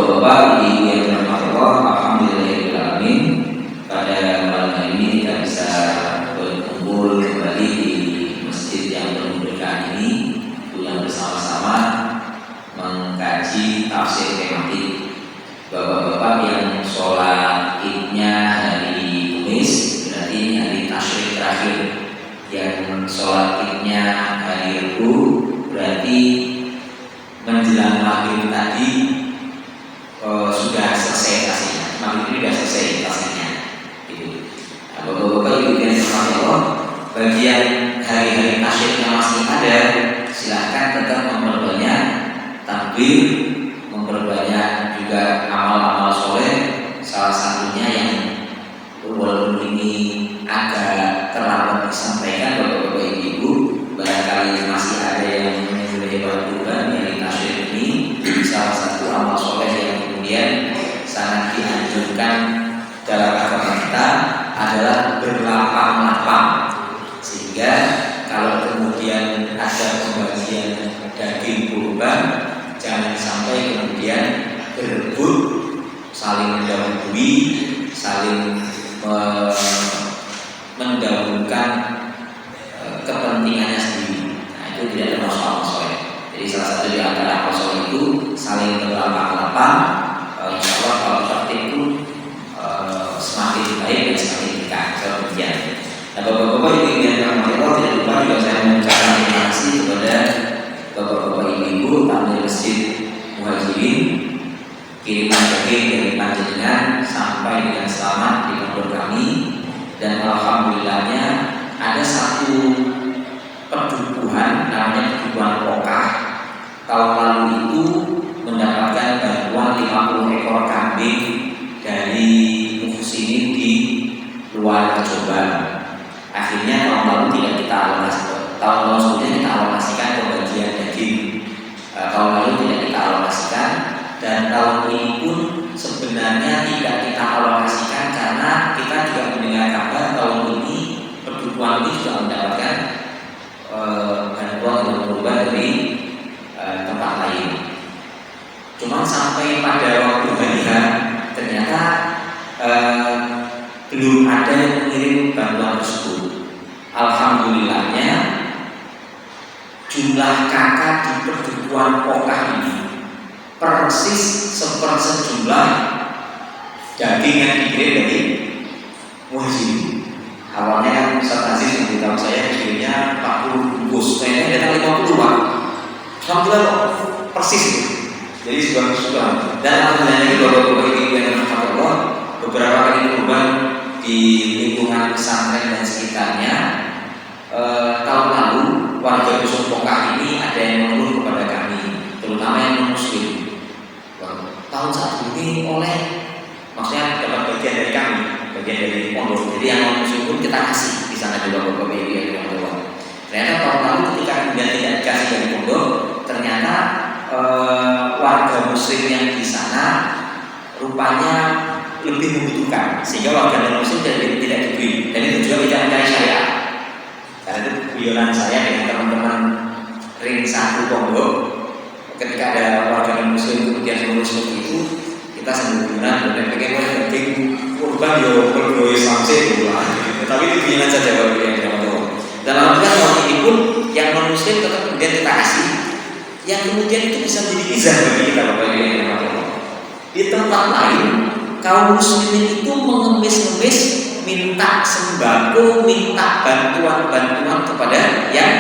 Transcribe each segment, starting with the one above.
Bapak-bapak, ibu yang dirahmati Allah, alhamdulillahirobbilalamin. Pada malam hari ini kita bisa berkumpul kembali di masjid yang penuh berkah ini untuk bersama-sama mengkaji tafsir tematik. Bapak-bapak yang sholat idnya hari Kamis, berarti ini hari tasyrik terakhir. Yang sholat idnya hari Rabu, berarti menjelang maghrib tadi sudah selesai tasnya. Maghrib ini sudah selesai tasnya. Gitu. Nah, bapak-bapak ibu yang dirahmati Allah, bagian hari-hari tasyrik yang masih ada, silahkan tetap memperbanyak takbir, memperbanyak juga amal-amal soleh. Salah satunya yang walaupun ini agak terlambat disampaikan bapak-bapak ibu, barangkali masih ada yang mulai berkurang dari tasyrik ini. Salah satu amal soleh yang kemudian sangat dianjurkan dalam agama kita adalah berlapang-lapang, sehingga kalau kemudian ada pembagian daging kurban, jangan sampai kemudian berebut, saling mendahului, saling mendahulukan kepentingannya sendiri. Nah, itu tidak termasuk amal soleh. Jadi salah satu di antara amal soleh itu saling berlapang-lapang. Insya Allah kalau tertib itu semakin baik dan semakin dekat. Demikian. Nah, bapak-bapak ibu yang dirahmati Allah, tidak lupa juga saya mengucapkan terima kasih kepada bapak-bapak ibu tamu masjid Muhajirin, kiriman daging dari panjenengan sampai dengan selamat di kantor kami. Dan alhamdulillahnya ada satu perdukuhan namanya perdukuhan Pokah. Tahun lalu itu mendapatkan bantuan 50 ekor kambing dari muhsinin di luar Jombang. Akhirnya tahun lalu tidak kita alokasikan. Tahun sebelumnya kita alokasikan pembagian daging. Tahun lalu tidak kita alokasikan, dan tahun ini pun sebenarnya tidak kita alokasikan karena kita juga mendengar kabar tahun ini perdukuhan ini juga mendapatkan bantuan kurban dari tempat lain. Cuma sampai pada waktu hari ternyata belum ada yang mengirim bantuan tersebut. Alhamdulillahnya jumlah kakak di perdukuhan Pokah ini persis sepersejumlah daging yang dikirim dari Muhsin. Awalnya kan Ustaz Aziz memberitahu saya kirimnya 40 bungkus, kayaknya datang 50 Pak. Alhamdulillah persis itu. Jadi sebuah kesyukuran. Dan alhamdulillah ini bapak-bapak ibu yang dirahmati Allah, beberapa kali kurban di lingkungan pesantren dan sekitarnya, tahun lalu warga dusun Pokah ini ada yang mengeluh kepada kami, terutama yang non-muslim. Tahun saat ini oleh, maksudnya dapat bagian dari kami, bagian dari pondok. Jadi yang non-muslim pun kita kasih di sana juga bapak-bapak ibu yang dirahmati Allah. Ternyata tahun lalu ketika kemudian tidak dikasih dari pondok, ternyata warga muslim yang di sana rupanya lebih membutuhkan, sehingga warga non-muslim tidak diberi. Dan itu juga tidak mencari saya. Karena itu guyonan saya dengan teman-teman ring 1 pondok. Ketika ada warga non-muslim kemudian mengurus seperti itu, kita sambil guyonan dan pengen daging kurban yo berdoa sampai dulu. Tapi itu guyonan saja bapak yang dirahmati Allah. Dalam artian tahun ini pun yang non-muslim tetap kemudian kita kasih, yang kemudian itu bisa menjadi izah bagi kita bapak yang dirahmati Allah. Di tempat lain kaum muslimin itu mengemis-ngemis minta sembako, minta bantuan-bantuan kepada yang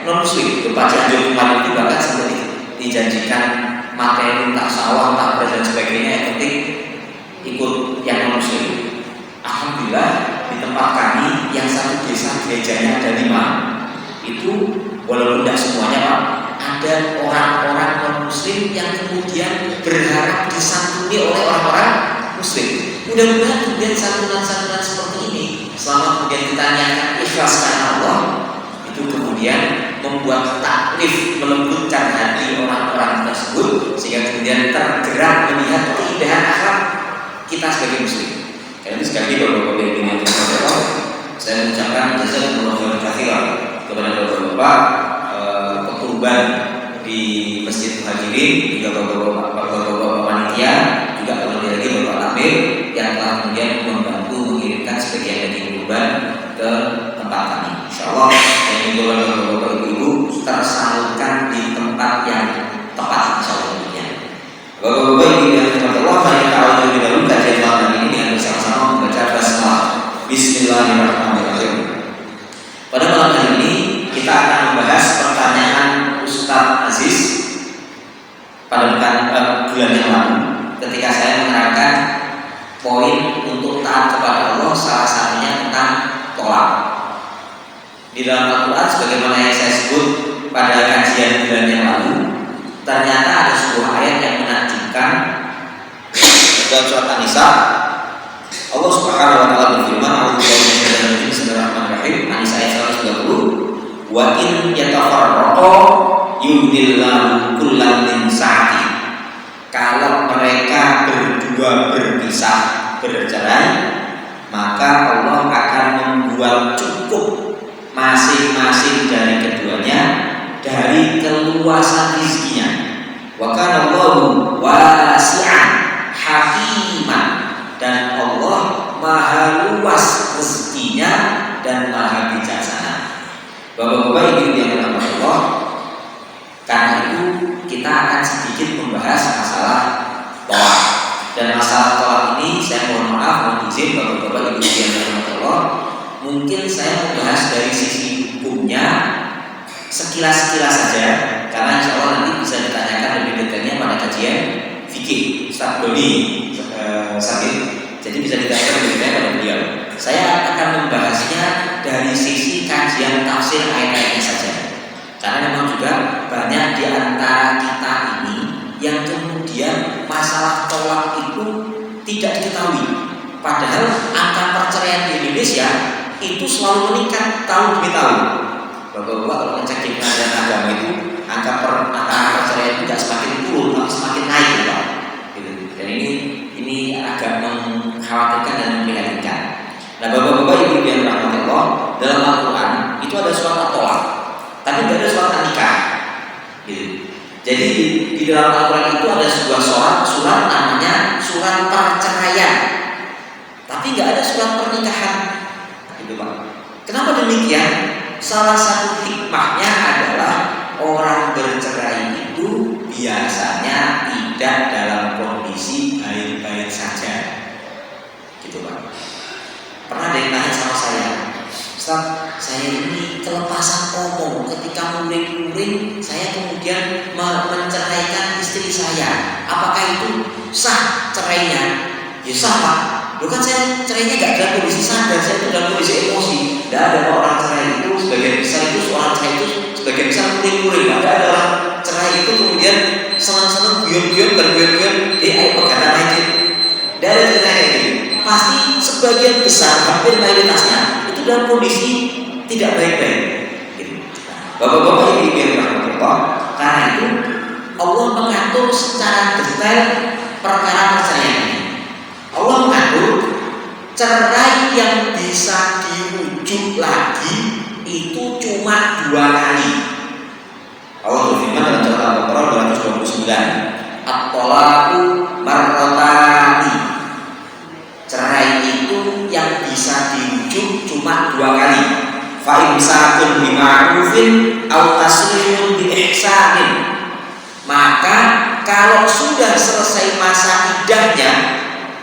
non-muslim. Itu Pak Cianjur kemarin itu bahkan sampai dijanjikan materi tak sawah, tak beras dan sebagainya, yang penting ikut yang non-muslim. Alhamdulillah di tempat kami yang satu desa gerejanya ada 5, itu walaupun tidak semuanya Pak, ada orang-orang non-muslim yang kemudian berharap disantuni oleh orang-orang muslim. Mudah-mudahan kemudian santunan-santunan seperti ini, selama kemudian kita niatkan ikhlas karena Allah, itu kemudian membuat takrif, melembutkan hati orang-orang tersebut, sehingga kemudian tergerak melihat keindahan akhlak kita sebagai muslim. Karena itu sekali lagi bapak-bapak yang dirahmati Allah, saya mengucapkan jazakumullah khairan katsiran kepada bapak-bapak pekurban di Masjid Muhajirin, juga bapak-bapak panitia Amir yang telah kemudian membantu mengirimkan sebagian daging kurban ke tempat kami. Insyaallah daging kurban Bapak Ibu tersalurkan di tempat yang tepat insyaallah. Bapak-bapak Ibu yang dirahmati Allah, mari kita awali terlebih dahulu kajian malam ini dengan bersama-sama membaca basmalah. Bismillahirrahmanirrahim. Pada malam hari ini kita akan membahas pertanyaan Ustaz Aziz pada bulan yang lalu ketika saya menerangkan poin untuk taat kepada Allah, salah satunya tentang tolak. Di dalam Al-Quran sebagaimana yang saya sebut pada kajian bulan yang lalu, ternyata ada sebuah ayat yang menakjubkan dalam surat An-Nisa. Allah Subhanahu wa taala berfirman, Bismillahirrahmanirrahim, An-Nisa ayat 130, wa in yatafarraqu yudillahu kullam min sa'ati. Kalau mereka berdua berpisah, bercerai, maka Allah akan membuat cukup masing-masing dari keduanya dari keluasan rezekinya. Wa kana Allahu wasi'an hakiman, dan Allah maha luas rezekinya dan maha bijaksana. Bapak-bapak Ibu yang dirahmati Allah, karena itu kita akan sedikit membahas masalah tolak. Dan masalah tolak ini saya mohon maaf, mohon izin Bapak-bapak Ibu yang dirahmati Allah, mungkin saya membahas dari sisi hukumnya sekilas-sekilas saja, karena insya Allah nanti bisa ditanyakan lebih detailnya pada kajian fikih Ustaz Doni Sabit, jadi bisa ditanyakan lebih detail pada beliau. Saya akan membahasnya dari sisi kajian tafsir ayat-ayatnya saja, karena memang juga banyak di antara kita ini yang kemudian masalah tolak itu tidak diketahui, padahal angka perceraian di Indonesia itu selalu meningkat tahun demi tahun. Bapak-bapak kalau ngecek di pengadilan agama itu angka perceraian itu tidak semakin turun tapi semakin naik, Pak. Gitu. Dan ini agak mengkhawatirkan dan memprihatinkan. Nah, Bapak-bapak Ibu yang dirahmati Allah, dalam Al-Quran itu ada surat at-tolak, tapi tidak ada surat an-nikah. Gitu. Jadi di dalam Al-Quran itu ada sebuah surat namanya surat perceraian, tapi nggak ada surat pernikahan. Gitu, Pak. Kenapa demikian? Salah satu hikmahnya adalah orang bercerai itu biasanya tidak dalam kondisi baik-baik saja, gitu Pak. Pernah ada yang tanya sama saya, Ustaz, saya ini kelepasan omong ketika muring-muring, saya kemudian menceraikan istri saya. Apakah itu sah cerainya? Ya sah Pak. Loh kan saya cerainya gak dalam kondisi sadar, saya itu dalam kondisi emosi. Tidak ada orang cerai itu sebagian besar itu soal cerai itu sebagian besar muring-muring. Tidak ada orang cerai itu kemudian senang-senang guyon-guyon berguyon-guyon ayo pegatan aja. Tidak ada cerita kayak gitu. Pasti sebagian besar hampir mayoritasnya itu dalam kondisi tidak baik-baik. Gitu. Bapak-bapak Ibu yang dirahmati Allah, karena itu Allah mengatur secara detail perkara perceraian ini. Allah mengatur cerai yang bisa dirujuk lagi itu cuma 2 kali. Allah berfirman dalam surat Al-Baqarah 229, at-thalaqu marratani. Cerai itu yang bisa dirujuk cuma 2 kali. Fa imsakun bima'rufin aw tasrihun bi ihsanin. Maka kalau sudah selesai masa iddahnya,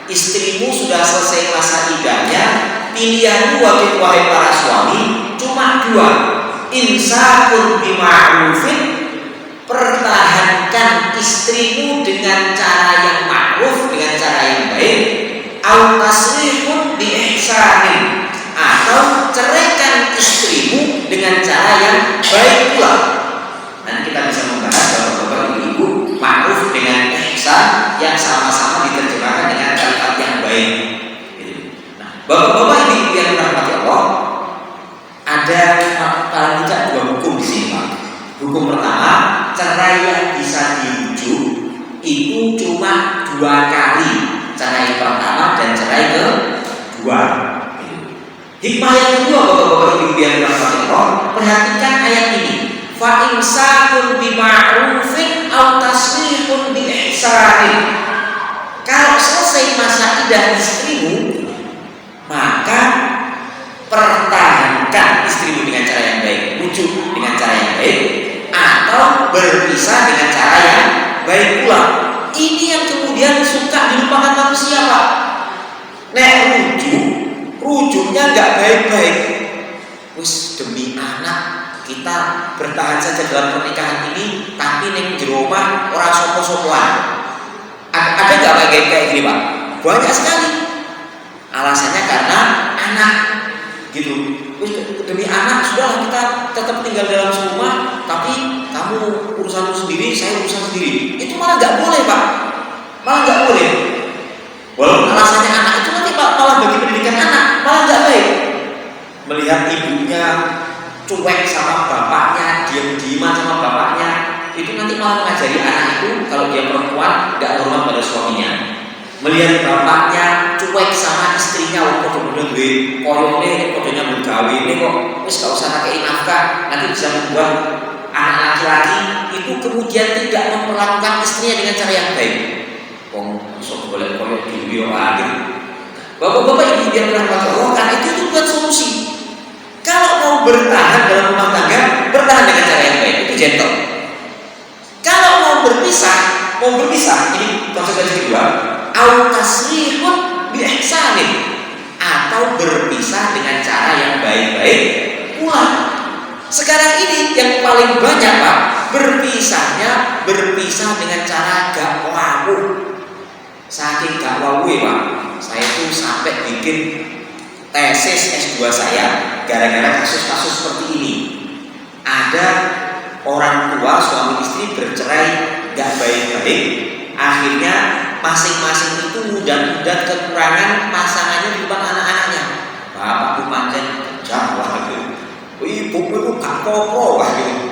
istrimu sudah selesai masa iddahnya, pilihanmu wahai para suami cuma 2. Imsakun bima'rufin, pertahankan istrimu dengan cara yang ma'ruf, dengan cara yang baik, au tasrihun bi ihsanin, atau ceraikan istrimu dengan cara yang baik pula. Nanti kita bisa membahas Bapak-bapak Ibu ma'ruf dengan ihsan yang sama-sama diterjemahkan dengan kalimat yang baik. Nah, Bapak-bapak Ibu yang dirahmati Allah, ada paling tidak 2 hukum di sini, Pak. Hukum pertama, cerai yang bisa dirujuk itu cuma 2 kali. Cerai pertama dan cerai kedua. Hikmah yang kedua, Bapak-bapak Ibu yang dirahmati Allah, perhatikan ayat ini. Fa imsakun bima'rufin aw tasrihun bi ihsanin. Kalau selesai selesai masa iddah istrimu, maka pertahankan istrimu dengan cara yang baik, rujuk dengan cara yang baik, atau berpisah dengan cara yang baik pula. Ini yang kemudian suka dilupakan manusia, Pak. Nek rujuknya nggak baik-baik. Wis demi anak kita bertahan saja dalam pernikahan ini, tapi neng jero omah ora sapa-sapaan. Ada nggak kayak gini, Pak? Banyak sekali. Alasannya karena anak, gitu. Demi anak sudahlah kita tetap tinggal dalam rumah, tapi kamu urusanmu sendiri, saya urusan sendiri. Itu malah nggak boleh, Pak. Malah nggak boleh. Walaupun alasannya anak itu nanti malah bagi pendidikan anak malah nggak baik. Melihat ibunya cuek sama bapaknya, diam-diaman sama bapaknya, itu nanti malah mengajari anak itu kalau dia perempuan nggak hormat pada suaminya. Melihat bapaknya cuek sama istrinya, kok kemudian duwe koyone ini kodenya menggawe ini kok wis gak usah pakai nafkah, nanti bisa membuat anak laki-laki itu kemudian tidak memperlakukan istrinya dengan cara yang baik. Wong sok boleh koyok di video lagi. Bapak-bapak ibu yang berangkat Allah, karena itu buat solusi. Kalau mau bertahan dalam rumah tangga, bertahan dengan cara yang baik, itu gentle. Kalau mau berpisah, ini konsekuensi kedua, au tasrihun bi ihsanin, atau berpisah dengan cara yang baik-baik pula. Sekarang ini yang paling banyak, Pak, berpisah dengan cara gak wawu. Saking gak wawu, Pak, saya tuh sampai bikin tesis S2 saya gara-gara kasus-kasus seperti ini. Ada orang tua suami istri bercerai gak baik-baik, akhirnya masing-masing itu mudah-mudahan kekurangan pasangannya di depan anak-anaknya. Bapakku pancen kerja wah gitu, ibuku itu gak kokoh wah gitu.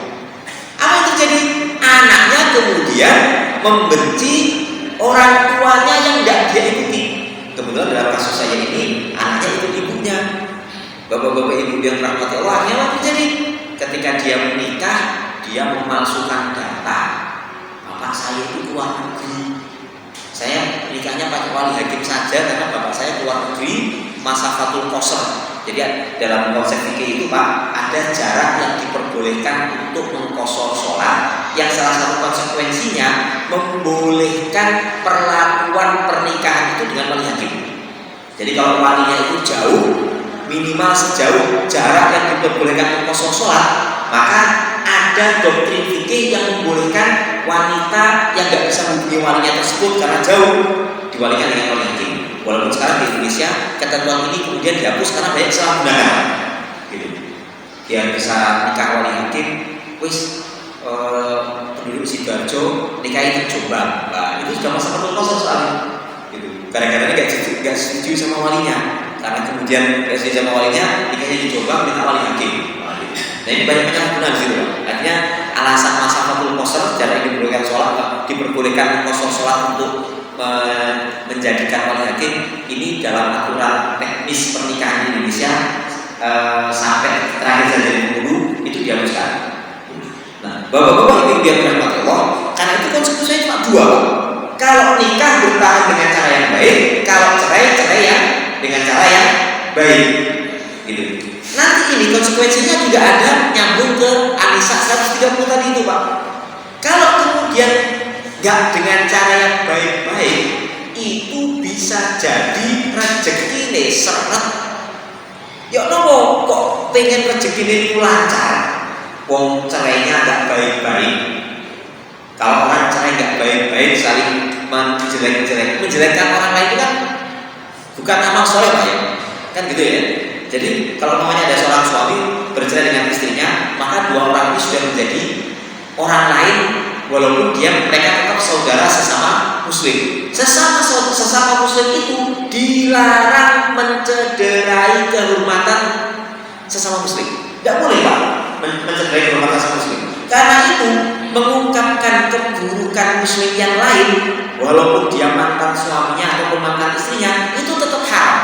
Apa yang terjadi? Anaknya kemudian membenci orang tuanya yang tidak dia ikuti. Kebetulan dalam kasus saya ini anaknya ikut ibunya. Bapak-bapak ibu yang rahmati Allah, yang terjadi ketika dia menikah, dia memalsukan data. Bapak saya itu keluar negeri. Saya nikahnya pakai wali hakim saja karena bapak saya keluar negeri masa fatul qasr. Jadi dalam konsep fikih itu, Pak, ada jarak yang diperbolehkan untuk mengqasar sholat, yang salah satu konsekuensinya membolehkan perlakuan pernikahan itu dengan wali hakim. Jadi kalau walinya itu jauh, minimal sejauh jarak yang diperbolehkan mengqasar sholat, maka ada doktrin fikih yang membolehkan wanita yang nggak bisa menghubungi walinya tersebut karena jauh diwalikan dengan wali hakim. Walaupun sekarang di Indonesia ketentuan ini kemudian dihapus karena banyak kesalahgunaan, gitu. Biar bisa nikah wali hakim, wis penduduk Sidoarjo nikahin Jombang, nah itu sudah masa pertolongan soalnya, gitu. Kadang-kadang nggak setuju sama walinya, karena kemudian nggak setuju sama walinya, nikahnya di Jombang minta wali hakim. Nah ini banyak penyalahgunaan gitu loh. Artinya alasan masa fatul qasr, jarak yang diperbolehkan sholat, diperbolehkan mengqasar sholat untuk menjadikan wali hakim ini dalam aturan teknis pernikahan di Indonesia sampai terakhir saja di dulu itu dihapuskan. Nah, bapak-bapak ini biar berhormat Allah, karena itu konsekuensinya cuma dua. Kalau nikah bertahan dengan cara yang baik, kalau cerai yang dengan cara yang baik, gitu. Nanti ini konsekuensinya juga ada nyambung ke An-Nisa 130 tadi itu, Pak. Kalau kemudian gak dengan cara yang baik-baik, itu bisa jadi rezeki nih seret. Ya nopo kok pengen rezeki ini lancar, wong cerainya gak baik-baik. Kalau orang cerai gak baik-baik, saling menjelek-jelekkan orang lain itu kan bukan amal soleh, Pak, ya? Kan gitu ya. Jadi kalau namanya ada seorang suami bercerai dengan istrinya, maka dua orang ini sudah menjadi orang lain, walaupun mereka tetap saudara sesama muslim. Sesama muslim itu dilarang mencederai kehormatan sesama muslim. Tidak boleh, Pak, mencederai kehormatan sesama muslim. Karena itu mengungkapkan keburukan muslim yang lain, walaupun dia mantan suaminya ataupun mantan istrinya, itu tetap haram.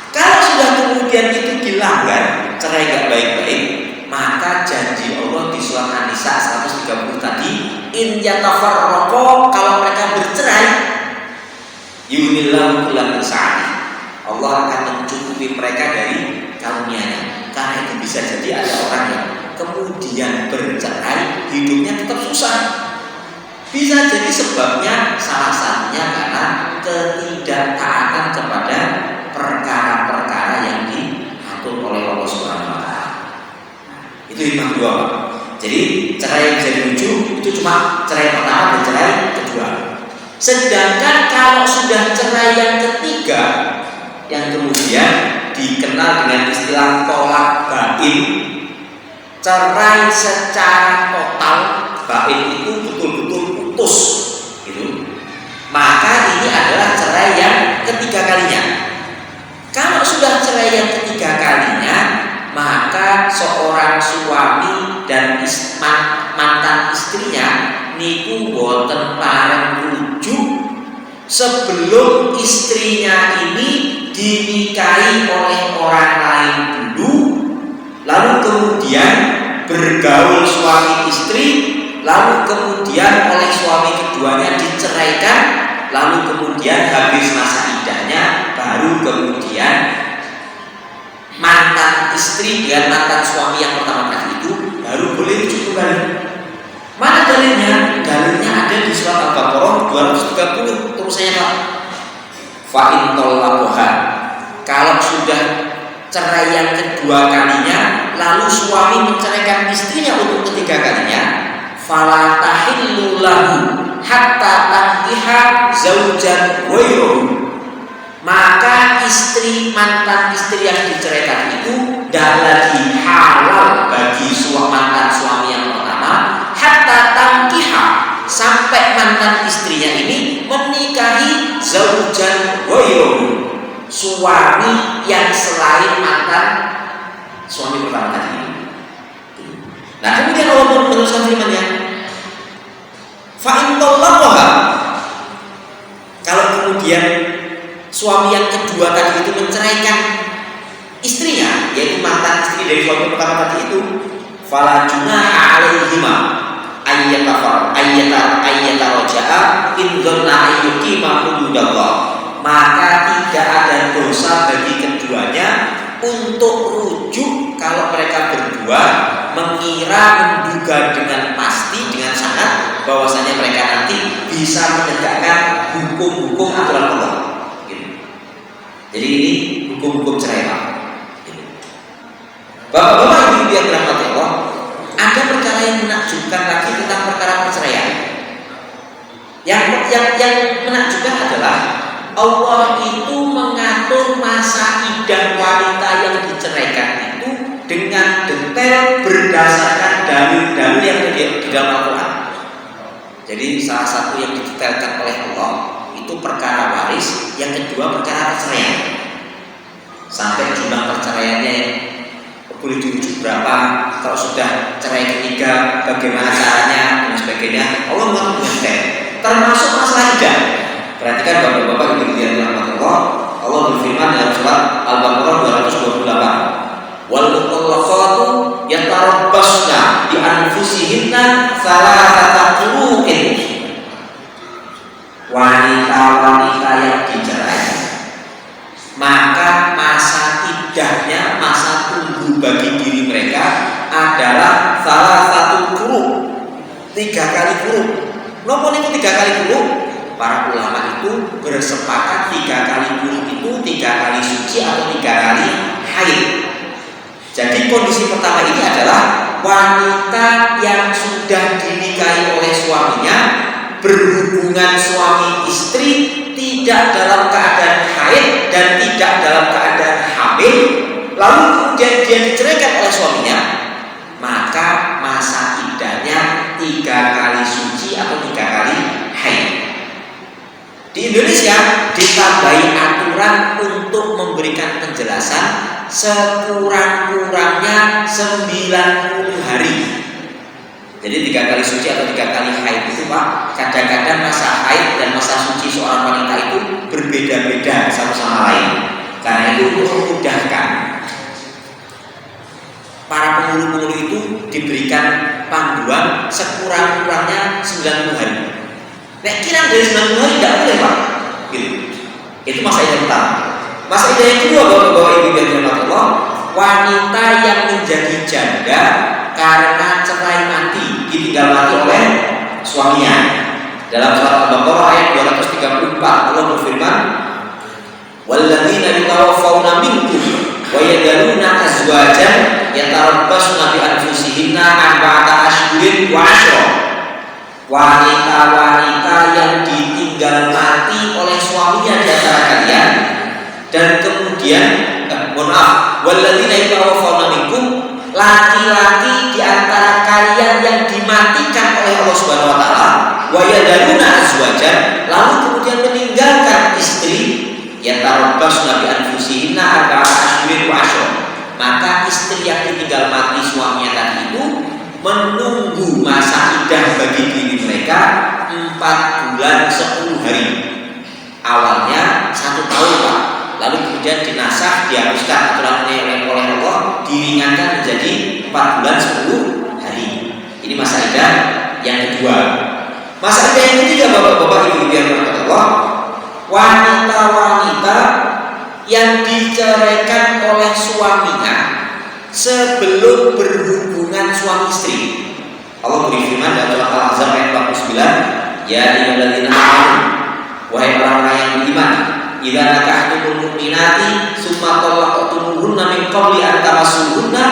Kalau sudah kemudian itu dilanggar, cerai gak baik-baik, maka janji Allah di surat An-Nisa 130 tadi, in yatafarraqo, kalau mereka bercerai, yunillahu lahu sa'ati. Allah akan mencukupi mereka dari karunia-Nya. Karena itu bisa jadi ada orang yang kemudian bercerai, hidupnya tetap susah. Bisa jadi sebabnya salah satunya karena ketidaktaatan kepada perkara-perkara yang diatur oleh Allah Subhanahu wa taala. Itu hikmah kedua. Jadi cerai yang bisa dirujuk itu cuma cerai pertama dan cerai kedua. Sedangkan kalau sudah cerai yang ketiga, yang kemudian dikenal dengan istilah tolak bain, cerai secara total, bain itu betul-betul putus, gitu. Maka ini adalah cerai yang ketiga kalinya. Kalau sudah cerai yang ketiga kalinya, maka seorang suami dan mantan istrinya niku boten pareng rujuk sebelum istrinya ini dinikahi oleh orang lain dulu, lalu kemudian bergaul suami istri, lalu kemudian oleh suami keduanya diceraikan, lalu kemudian habis masa iddahnya baru kemudian mantan istri dengan mantan suami yang pertama kali itu baru boleh rujuk kembali. Mana dalilnya? Dalilnya ada di surat Al-Baqarah 230 tulisannya Pak. Fa in talaqaha. Kalau sudah cerai yang kedua kalinya, lalu suami menceraikan istrinya untuk ketiga kalinya, fala tahillu lahu hatta tankiha zaujan ghairuhu. Maka mantan istri yang diceraikan itu dah lagi halal bagi mantan suami yang pertama hatta tankiha, sampai mantan istrinya ini menikahi zaujan ghairuhu, suami yang selain mantan suami pertama tadi. Nah kemudian Allah meneruskan firman-Nya, fa in talaqaha, kalau kemudian suami yang kedua tadi itu menceraikan istrinya, yaitu mantan istri dari suami pertama tadi itu, fala junaha alaihima ayyataraja'a in dhanna ayyuqima hududallah. Maka tidak ada dosa bagi keduanya untuk rujuk kalau mereka berdua menduga dengan pasti, dengan sangat bahwasanya mereka nanti bisa menegakkan hukum-hukum aturan Allah. Jadi ini hukum-hukum cerai Pak. Bapak-bapak ibu yang dirahmati Allah, ada perkara yang menakjubkan lagi tentang perkara perceraian. Yang menakjubkan adalah Allah itu mengatur masa iddah wanita yang diceraikan itu dengan detail berdasarkan dalil-dalil yang ada di dalam Al-Quran. Jadi salah satu yang didetailkan oleh Allah itu perkara waris, yang kedua perkara perceraian. Sampai jumlah perceraiannya boleh dirujuk berapa, kalau sudah cerai ketiga bagaimana caranya dan sebagainya. Allah mengatur detail, termasuk masalah iddah. Perhatikan bapak-bapak yang dirahmati Allah, Allah berfirman dalam surat Al-Baqarah 228, wal mutallaqatu yatarabbasna bi anfusihinna thalathata qurun. Wanita-wanita yang dicerai, maka masa iddahnya, masa tunggu bagi diri mereka adalah salah satu quru, 3 kali quru. Napa niku 3 kali quru? Para ulama itu bersepakat 3 kali quru itu 3 kali suci atau 3 kali haid. Jadi kondisi pertama ini adalah wanita yang sudah dinikahi oleh suaminya, berhubungan suami istri tidak dalam keadaan haid dan tidak dalam keadaan hamil, lalu kemudian dia diceraikan oleh suaminya, maka masa iddahnya 3 kali suci atau 3 kali haid. Di Indonesia ditambahi aturan untuk memberikan penjelasan sekurang-kurangnya 90 hari. Jadi 3 kali suci atau 3 kali haid itu Pak, kadang-kadang masa haid dan masa suci seorang wanita itu berbeda-beda satu sama lain. Karena itu untuk memudahkan para penghulu-penghulu itu diberikan panduan sekurang-kurangnya 90 hari. Nek kira dari 90 hari tidak boleh Pak. Gitu. Itu masa iddah pertama. Masa iddah yang kedua, bapak-bapak ibu yang dirahmati Allah, wanita yang menjadi janda karena cerai mati, ditinggal mati oleh suaminya. Dalam surat Al-Baqarah ayat 234 Allah berfirman, "Walladzina yatawaffawna minkum wa yadharuna azwajan yatarabbasna bi anfusihinna arba'ata ashhurin wa 'ashra." Wanita-wanita yang ditinggal mati oleh suaminya di antara kalian dan kemudian walladzina yatawaffawna minkum, laki-laki di antara kalian yang dimatikan oleh Allah Subhanahu wa taala, wa yadharuna azwajan, lalu kemudian meninggalkan istri, yatarabbasna bi anfusihinna arba'ata ashhurin wa 'ashra. Maka istri yang ditinggal mati suaminya tadi itu menunggu masa iddah bagi diri mereka 4 bulan 10 hari. Awalnya 1 tahun Pak, lalu kemudian dinasakh, dihapuskan aturannya oleh Allah, diringankan menjadi 4 bulan 10 hari. Ini masa iddah yang kedua. Masa iddah yang ketiga, bapak-bapak ibu yang dirahmati Allah, wanita-wanita yang diceraikan oleh suaminya sebelum berhubungan suami istri. Allah berfirman dalam surat Al-Ahzab ayat 49, "Ya ayyuhalladzina amanu, wahai orang-orang yang beriman, idza nakahtumul mu'minati tsumma talaqtumuhunna min qabli an tamassuhunna,"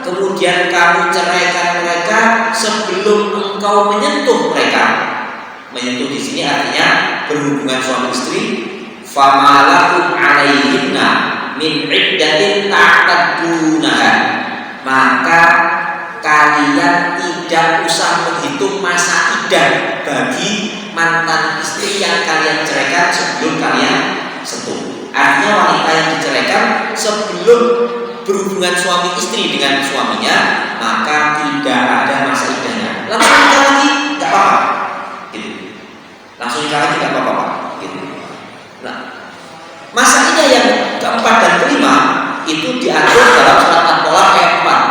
kemudian kamu ceraikan mereka sebelum engkau menyentuh mereka. Menyentuh di sini artinya berhubungan suami istri. "Famalakum 'alaihinna min 'iddatin ta'taddunaha," maka kalian tidak usah menghitung masa iddah bagi mantan istri yang kalian ceraikan sebelum kalian sentuh. Artinya wanita yang diceraikan sebelum berhubungan suami istri dengan suaminya, maka tidak ada masa iddahnya. Langsung nikah lagi nggak apa-apa, gitu. Langsung nikah lagi nggak apa-apa, gitu. Nah, masa iddah yang keempat dan kelima itu diatur dalam surat At-Thalaq ayat 4.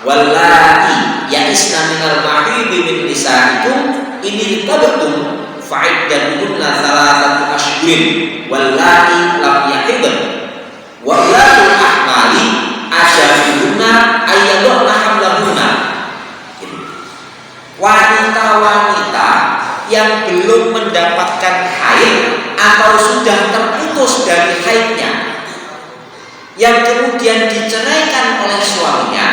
"Wallati ya'isna minal mahidi min nisaikum in irtabtum fa'iddatuhunna thalathatu ashhurin wallati lam yahid wa ulatul ahmali ajaluhunna ayyadna hamlahunna." Wanita-wanita yang belum mendapatkan haid atau sudah terputus dari haidnya, yang kemudian diceraikan oleh suaminya,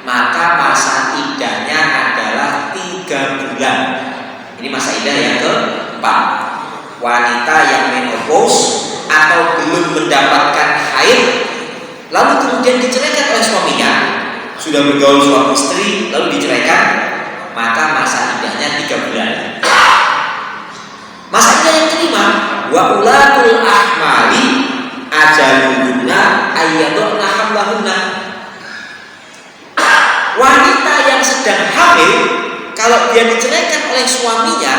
maka masa iddahnya adalah 3 bulan. Ini masa iddah yang keempat. Wanita yang menopause atau belum mendapatkan haid, lalu kemudian diceraikan oleh suaminya, sudah bergaul suami istri lalu diceraikan, maka masa iddahnya 3 bulan. Masa iddah yang kelima, wa ulatul ahmali ajaluhunna ayyadna hamlahunna. Wanita yang sedang hamil, kalau dia diceraikan oleh suaminya,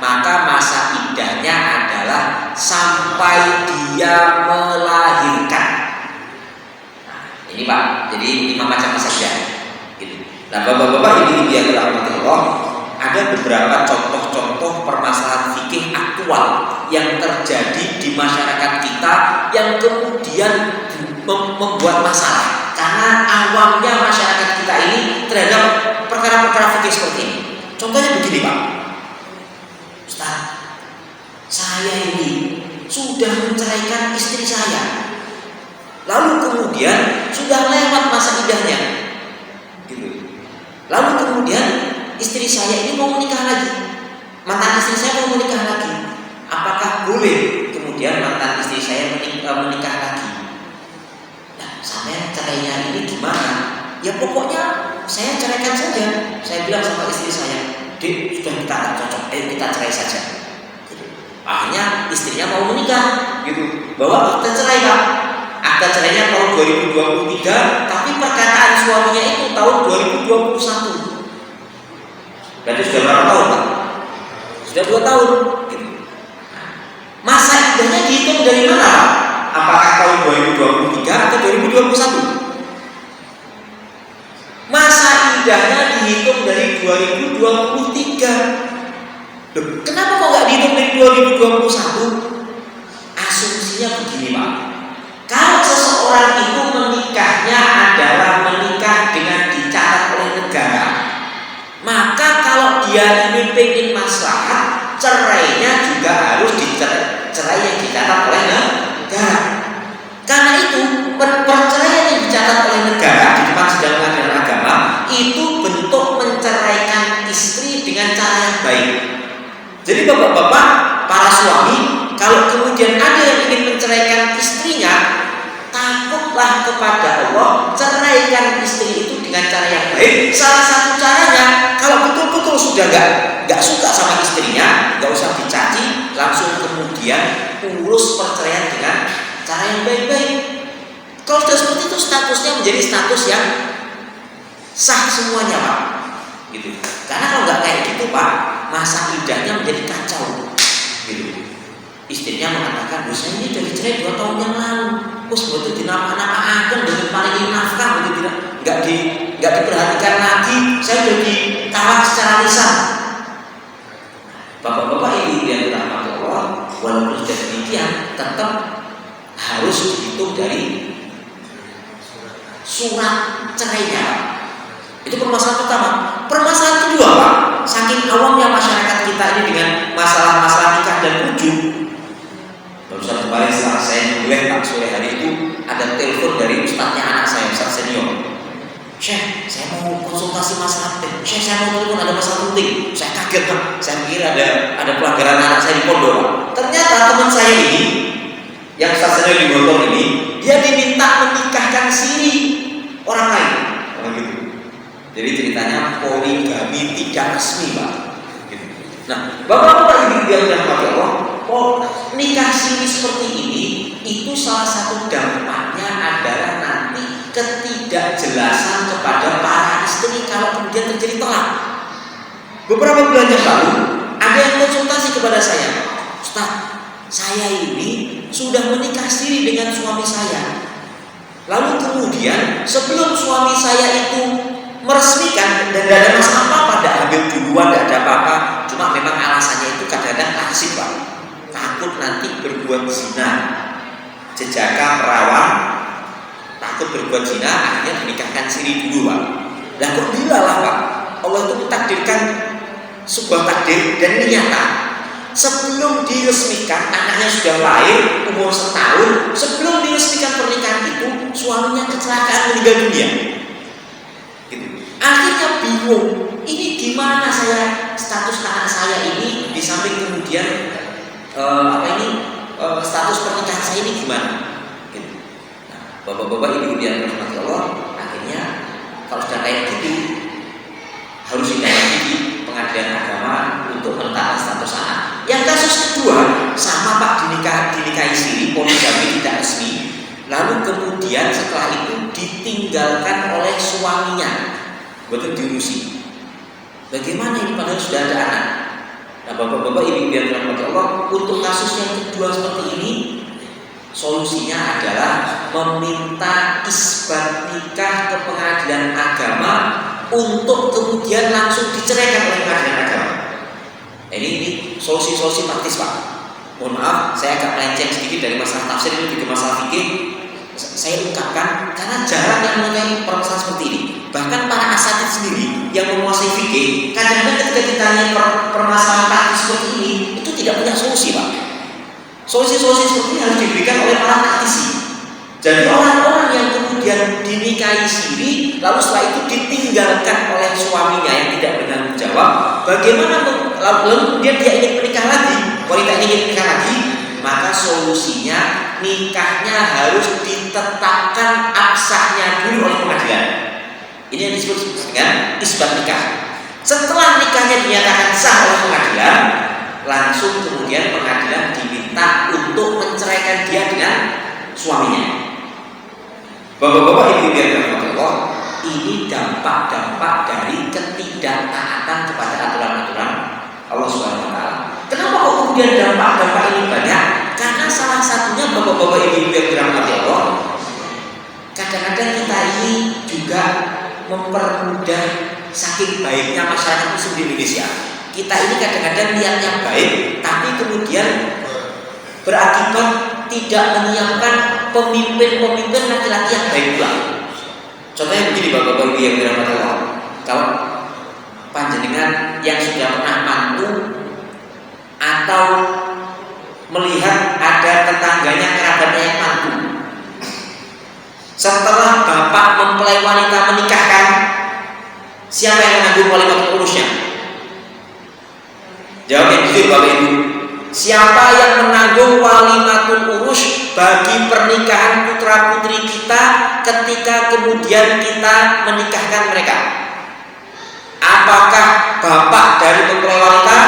maka masa iddahnya adalah sampai dia melahirkan. Nah, ini Pak, jadi 5 macam masa iddah. Gitu. Nah, bapak-bapak ini biar dirahmati Allah, ada beberapa contoh-contoh permasalahan fikih aktual yang terjadi di masyarakat kita yang kemudian membuat masalah karena awamnya masyarakat kita ini terhadap perkara-perkara fikih seperti ini. Contohnya begini Pak, Ustaz, saya ini sudah menceraikan istri saya, lalu kemudian sudah lewat masa iddahnya, gitu. Lalu kemudian istri saya ini mau menikah lagi, mantan istri saya mau menikah lagi, apakah boleh kemudian mantan istri saya menikah lagi? Nah, saya cerainya ini gimana? Ya pokoknya saya ceraikan saja. Saya bilang sama istri saya, "Dek, sudah kita tak cocok, kita cerai saja." Gitu. Akhirnya istrinya mau menikah, gitu. Bawa akta cerai Pak. Akta cerainya tahun 2023, tapi perkataan suaminya itu tahun 2021. Berarti sudah berapa tahun Pak? Sudah 2 tahun, gitu. Masa iddahnya dihitung dari mana Pak? Apakah tahun 2023 atau 2021? Masa iddahnya dihitung dari 2023. Loh, kenapa kok nggak dihitung dari 2021? juga harus dicerai yang dicatat oleh negara. Karena itu perceraian yang dicatat oleh negara di depan sidang pengadilan agama itu bentuk menceraikan istri dengan cara yang baik. Jadi bapak-bapak, para suami, kalau kemudian ada yang ingin menceraikan istrinya, takutlah kepada Allah, ceraikan istri itu dengan cara yang baik. Salah satu caranya, kalau betul-betul sudah nggak suka sama istrinya, nggak usah dicaci, langsung kemudian urus perceraian dengan cara yang baik-baik. Kalau sudah seperti itu, statusnya menjadi status yang sah semuanya, Pak. Gitu. Karena kalau nggak kayak gitu, Pak, masa iddahnya menjadi kacau. Gitu. Istrinya mengatakan, saya ini dari cerai 2 tahun yang lalu. Betul dinama-nama akan dari paling nafkah, begitu tidak, nggak diperhatikan lagi. Saya jadi kalah secara lisan. Bapak-bapak ibu yang dirahmati Allah, walaupun sudah demikian, tetap harus dihitung dari surat cerainya. Itu permasalahan pertama. Permasalahan kedua, Pak, saking awamnya masyarakat kita ini dengan masalah-masalah nikah dan rujuk. Barusan kemarin setelah saya mulai Pak sore hari itu ada telepon dari ustadznya anak saya, ustadz senior. Syekh, saya mau konsultasi masalah penting. Syekh, saya mau telepon ada masalah penting. Saya kaget, Pak. Saya kira ada pelanggaran anak saya di pondok, Pak. Ternyata teman saya ini, yang ustadz senior di motor ini, dia diminta menikahkan siri orang lain. Gitu. Jadi ceritanya poligami tidak resmi, Pak. Gitu. Nah, bapak-bapak ibu yang dirahmati Allah, nikah siri seperti ini itu salah satu dampaknya adalah nanti ketidakjelasan kepada para istri kalau kemudian terjadi talak. Beberapa bulan yang lalu ada yang konsultasi kepada saya, Ustaz, saya ini sudah menikah siri dengan suami saya. Lalu kemudian sebelum suami saya itu meresmikan dan tidak ada masalah apa-apa, tidak hamil duluan, tidak ada apa-apa, cuma memang alasannya itu kadang-kadang klasik, Pak. Takut nanti berbuat zina, jejaka perawan, takut berbuat zina, akhirnya menikahkan siri dulu, Pak. Lah kok dilalah, Pak? Allah itu mentakdirkan sebuah takdir dan ini nyata. Sebelum diresmikan, anaknya sudah lahir, umur setahun. Sebelum diresmikan pernikahan itu, suaminya kecelakaan meninggal dunia. Gitu. Akhirnya bingung, ini gimana saya status anak saya ini di samping kemudian status pernikahan saya ini gimana? Gitu. Nah, bapak-bapak ibu yang dirahmati Allah, akhirnya kalau sudah kayak gitu harus dikaji di pengadilan agama untuk menetapkan status anak. Yang kasus kedua sama, Pak, dinikahi siri, poligami tidak resmi, lalu kemudian setelah itu ditinggalkan oleh suaminya, betul diurusi. Bagaimana ini padahal sudah ada anak? Nah, bapak-bapak ibu yang dirahmati Allah, untuk kasus yang kedua seperti ini, solusinya adalah meminta isbat nikah ke pengadilan agama untuk kemudian langsung diceraikan oleh pengadilan agama. Ini solusi-solusi praktis, Pak. Mohon maaf, saya agak melenceng sedikit dari masalah tafsir ini ke masalah fikih. Saya ungkapkan karena jarang yang mengenai permasalahan seperti ini. Bahkan para asatidz sendiri yang menguasai fikih, kadang-kadang ketika ditanya permasalahan praktis seperti ini, itu tidak punya solusi, Pak. Solusi-solusi seperti ini harus diberikan oleh para praktisi. Jadi orang-orang yang kemudian dinikahi siri, lalu setelah itu ditinggalkan oleh suaminya yang tidak bertanggung jawab, bagaimana lalu kemudian dia ingin menikah lagi, wanita ini ingin menikah lagi, maka solusinya nikahnya harus ditetapkan absahnya dulu oleh pengadilan. Ini yang disebut dengan isbat nikah. Setelah nikahnya dinyatakan sah oleh pengadilan, langsung kemudian pengadilan diminta untuk menceraikan dia dengan suaminya. Bapak-bapak ibu yang dirahmati Allah, ini dampak-dampak dari ketidaktaatan kepada aturan-aturan Allah Subhanahu wa taala. Kenapa kok kemudian dampak-dampak ini banyak? Karena salah satunya bapak-bapak ibu yang dirahmati Allah, kadang-kadang kita ini juga mempermudah saking baiknya masyarakat muslim di Indonesia. Kita ini kadang-kadang niatnya baik, tapi kemudian berakibat tidak menyiapkan pemimpin-pemimpin laki-laki yang baik pula. Contohnya begini, bapak-bapak ibu yang dirahmati Allah, kalau panjenengan yang sudah pernah mantu atau melihat ada tetangganya kerabatnya yang mantu. Setelah bapak mempelai wanita menikahkan, siapa yang menanggung walimatul urusnya? Jawab yang jujur Bapak Ibu. Siapa yang menanggung walimatul urus bagi pernikahan putra putri kita ketika kemudian kita menikahkan mereka? Apakah bapak dari mempelai wanita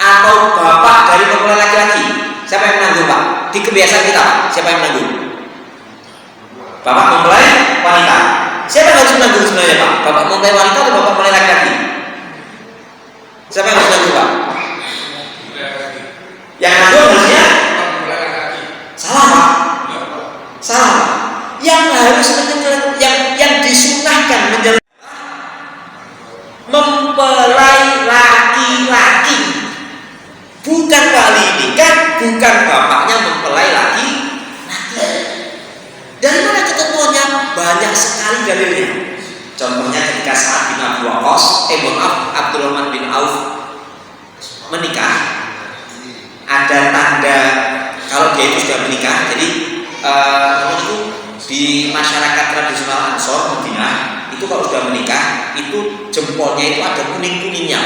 atau bapak dari mempelai laki-laki? Siapa yang menanggung Pak? Di kebiasaan kita siapa yang menanggung? Bapak mempelai wanita. Siapa yang harus menanggung sebenarnya Pak? Bapak mempelai wanita atau bapak mempelai laki-laki? Siapa yang harus menanggung Pak? Yang nanggung harusnya salah Pak. Salah. Yang harus yang disunahkan mempelai laki-laki, bukan wali nikah, bukan bapaknya mempelai laki-laki. Dari mana ketentuannya? Banyak sekali dalilnya. Contohnya ketika Sa'ad bin Abi Waqqas, Abdurrahman bin Auf menikah, ada tanda kalau dia itu sudah menikah. Jadi itu di masyarakat tradisional Ansor Madinah itu kalau sudah menikah itu jempolnya itu ada kuning-kuningnya.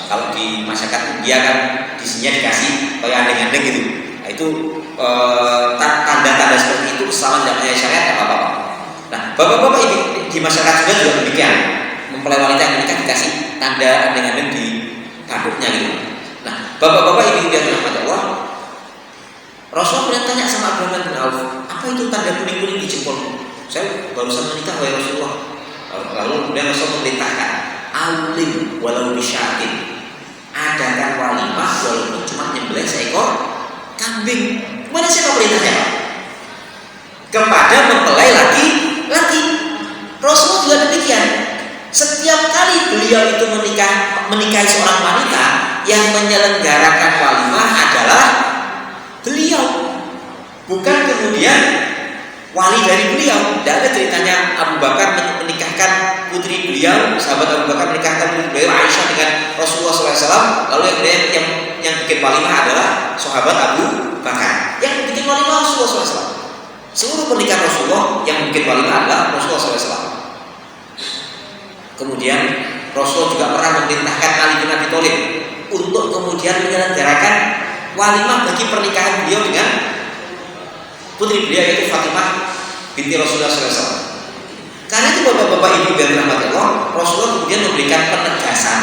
Kalau di masyarakat India kan di sini dikasih kayak andeng-andeng gitu. Nah, itu tanda-tanda seperti itu selama tidak punya syariat apa-apa. Nah, bapak-bapak ini di masyarakat juga demikian. Mempelai wanita yang menikah dikasih tanda andeng-andeng di tanduknya gitu. Nah, bapak-bapak ini yang dirahmati Allah, Rasulullah pernah tanya sama Abdurrahman bin Auf, apa itu tanda kuning-kuning di jempol? Saya barusan menikah wahai Rasulullah. Lalu kemudian Rasul memerintahkan, alim walau bisyatin, adakan walimah walaupun cuma nyembelih seekor kambing. Mana siapa perintahnya? Kepada mempelai laki-laki. Rasulullah juga demikian. Setiap kali beliau itu menikahi seorang wanita, yang menyelenggarakan walimah adalah beliau, bukan kemudian wali dari beliau. Tidak ada ceritanya Abu Bakar menikahkan putri beliau, sahabat Abu Bakar menikahkan putri beliau Aisyah dengan Rasulullah SAW. Lalu yang bikin walimah adalah sahabat Abu Bakar. Yang bikin walimah Rasulullah SAW. Seluruh pernikahan Rasulullah yang bikin walimah adalah Rasulullah SAW. Kemudian Rasulullah juga pernah memerintahkan Ali bin Abi Thalib untuk kemudian menyelenggarakan walimah bagi pernikahan beliau dengan putri beliau yaitu Fatimah binti Rasulullah SAW. Karena itu bapak-bapak ibu dan rahmat Allah, Rasulullah kemudian memberikan penegasan,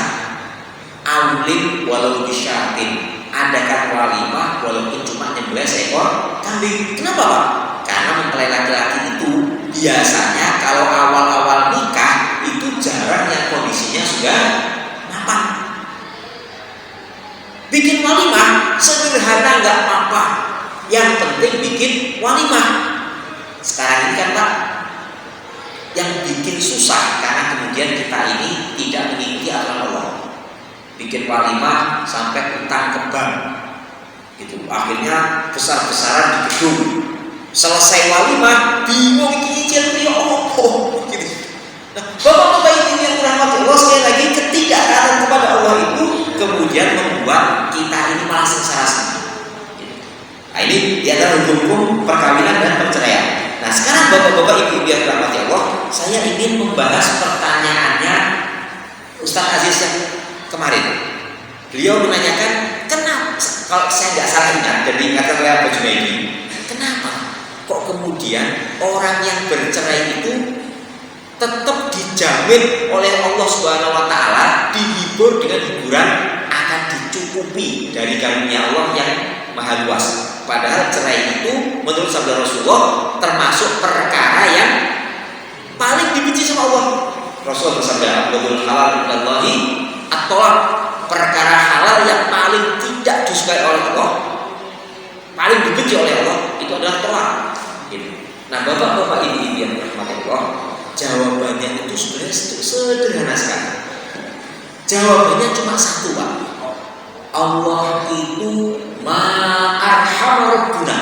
alim walau bisyatin, adakan walimah walaupun cuma nyembelih seekor kambing. Kenapa Pak? Karena mempelai laki-laki itu biasanya kalau awal-awal nikah itu jarang yang kondisinya sudah mapan. Bikin walimah sederhana nggak apa-apa, yang penting bikin walimah. Sekarang ini kan Pak, yang bikin susah karena kemudian kita ini tidak mengikuti aturan Allah. Bikin walimah sampai utang ke bank, gitu. Akhirnya besar-besaran di gedung. Selesai walimah bingung nyicil ya Allah, gitu. Nah, bapak-bapak ini yang dirahmati Allah, sekali lagi ketidaktaatan kepada Allah itu kemudian membuat kita ini malah sengsara sendiri. Nah, ini adalah hukum perkawinan dan perceraian. Nah, sekarang bapak-bapak ibu yang dirahmati Allah, saya ingin membahas pertanyaannya Ustaz Aziz yang kemarin. Beliau menanyakan, kenapa kalau saya nggak salah ingat dan diingatkan oleh Abu Junaidi, kenapa kok kemudian orang yang bercerai itu tetap dijamin oleh Allah Subhanahu wa taala, dihibur dengan hiburan akan dicukupi dari karunia Allah yang maha luas. Padahal cerai itu menurut sabda Rasulullah termasuk perkara yang paling dibenci sama Allah. Rasul bersabda, "Abdul halal minallahi at-talaq." Perkara halal yang paling tidak disukai oleh Allah, paling dibenci oleh Allah, itu adalah tolak. Nah, bapak-bapak ibu yang dirahmati Allah, jawabannya itu sebenarnya sederhana sekali. Jawabannya cuma satu Pak. Allah itu ma'arhamar rabbuna.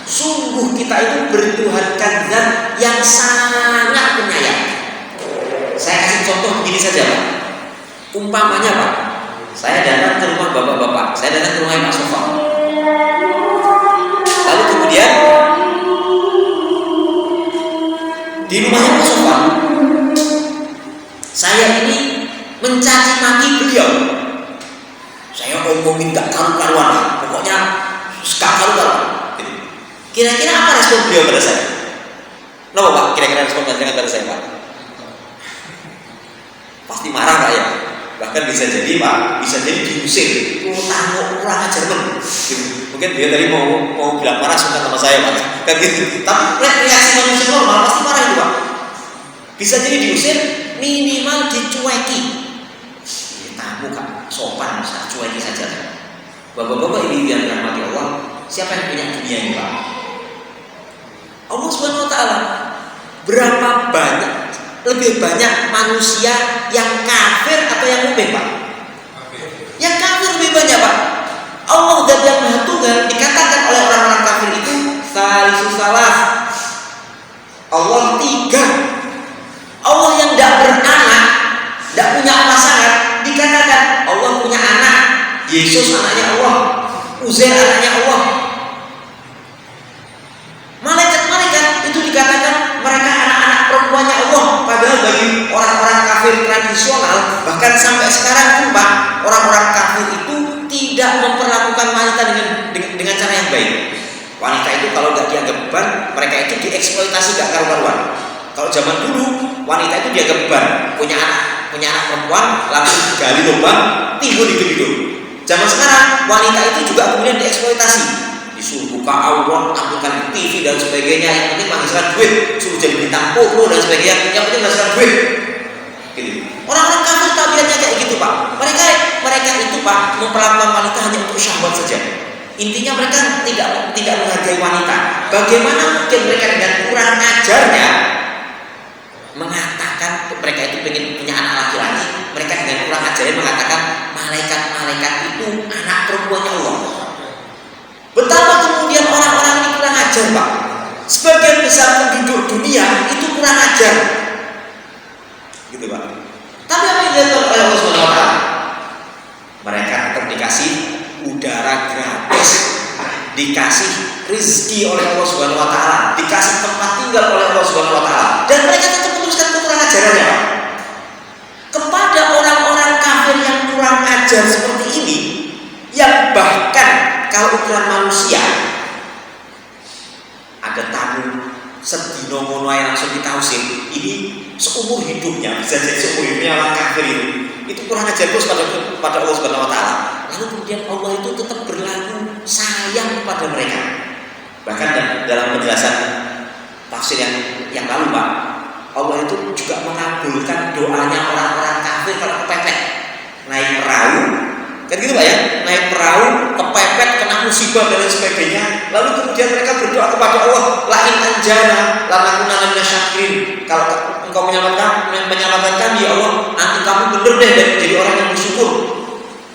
Sungguh kita itu bertuhankan zat yang sangat penyayang. Saya kasih contoh begini saja Pak. Umpamanya Pak, saya datang ke rumah bapak-bapak, saya datang ke rumah Pak Sofa. saya ini mencaci maki beliau. Saya ngomongin gak karu-karuan, pokoknya gak karu-karuan. Kira-kira apa respon beliau pada saya? Kenapa Pak? Kira-kira respon panjenengan pada saya Pak? Pasti marah Pak ya. Bahkan bisa jadi Pak, bisa jadi diusir. Kurang ajar men. Mungkin dia tadi mau bilang marah suka sama saya Pak. Kan gitu. Tapi reaksi manusia normal pasti marah itu Pak. Bisa jadi diusir, minimal dicueki. Ya, tamu kan sopan, cueki saja. Bapak-bapak ini yang dirahmati Allah, siapa yang punya dunia ini Pak? Allah Subhanahu wa taala. Berapa banyak, lebih banyak manusia yang kafir atau yang mukmin Pak? Yang kafir lebih banyak Pak. Allah dan yang Maha Tunggal dikatakan oleh orang-orang kafir itu salisus salas. Allah tiga. Allah yang tidak beranak, tidak punya pasangan, dikatakan Allah punya anak. Yesus anaknya Allah, Uzair anaknya Allah. Malaikat-malaikat itu dikatakan mereka anak-anak perempuannya Allah. Padahal bagi orang-orang kafir tradisional, bahkan sampai sekarang pun Pak, orang-orang kafir itu tidak memperlakukan wanita dengan cara yang baik. Wanita itu kalau nggak dianggap beban, mereka itu dieksploitasi gak karu-karuan. Kalau zaman dulu wanita itu dianggap beban, punya anak perempuan langsung digali lubang, timbul hidup. Zaman sekarang wanita itu juga kemudian dieksploitasi, disuruh buka aurat, tampilkan TV dan sebagainya. Yang penting menghasilkan duit, suruh jadi bintang porno dan sebagainya. Yang penting menghasilkan duit. Gitu. Orang-orang kafir tabiatnya kayak gitu Pak. Mereka itu Pak memperlakukan wanita hanya untuk syahwat saja. Intinya mereka tidak menghargai wanita. Bagaimana mungkin mereka dengan kurang ajarnya mengatakan mereka itu ingin punya anak laki-laki? Mereka dengan kurang ajarnya mengatakan malaikat-malaikat itu anak perempuannya Allah. Betapa kemudian orang-orang ini kurang ajar Pak. Sebagian besar penduduk dunia itu kurang ajar, gitu Pak. Tapi apa yang dilakukan oleh Allah Subhanahu wa taala? Mereka tetap dikasih udara gratis, dikasih rezeki oleh Allah Subhanahu wa taala, dikasih tempat tinggal oleh Allah Subhanahu wa taala, dan mereka tetap meneruskan kekurang ajarannya Pak. Kepada orang-orang kafir yang kurang ajar seperti ini, yang bahkan kalau ukuran manusia ada tamu sedino ngono ae langsung ditausir, ini seumur hidupnya, bisa jadi seumur hidupnya orang kafir itu kurang ajar terus pada Allah Subhanahu wa taala. Lalu kemudian Allah itu tetap berlaku sayang kepada mereka. Bahkan dalam penjelasan tafsir yang lalu Pak, Allah itu juga mengabulkan doanya orang-orang kafir kalau kepepet naik perahu, kan gitu Pak ya, naik perahu kepepet kena musibah dan lain sebagainya. Lalu kemudian mereka berdoa kepada Allah, la in anjana lanakunanna minasyakirin. Kalau Engkau menyelamatkan kami ya Allah, nanti kamu bener deh jadi orang yang bersyukur.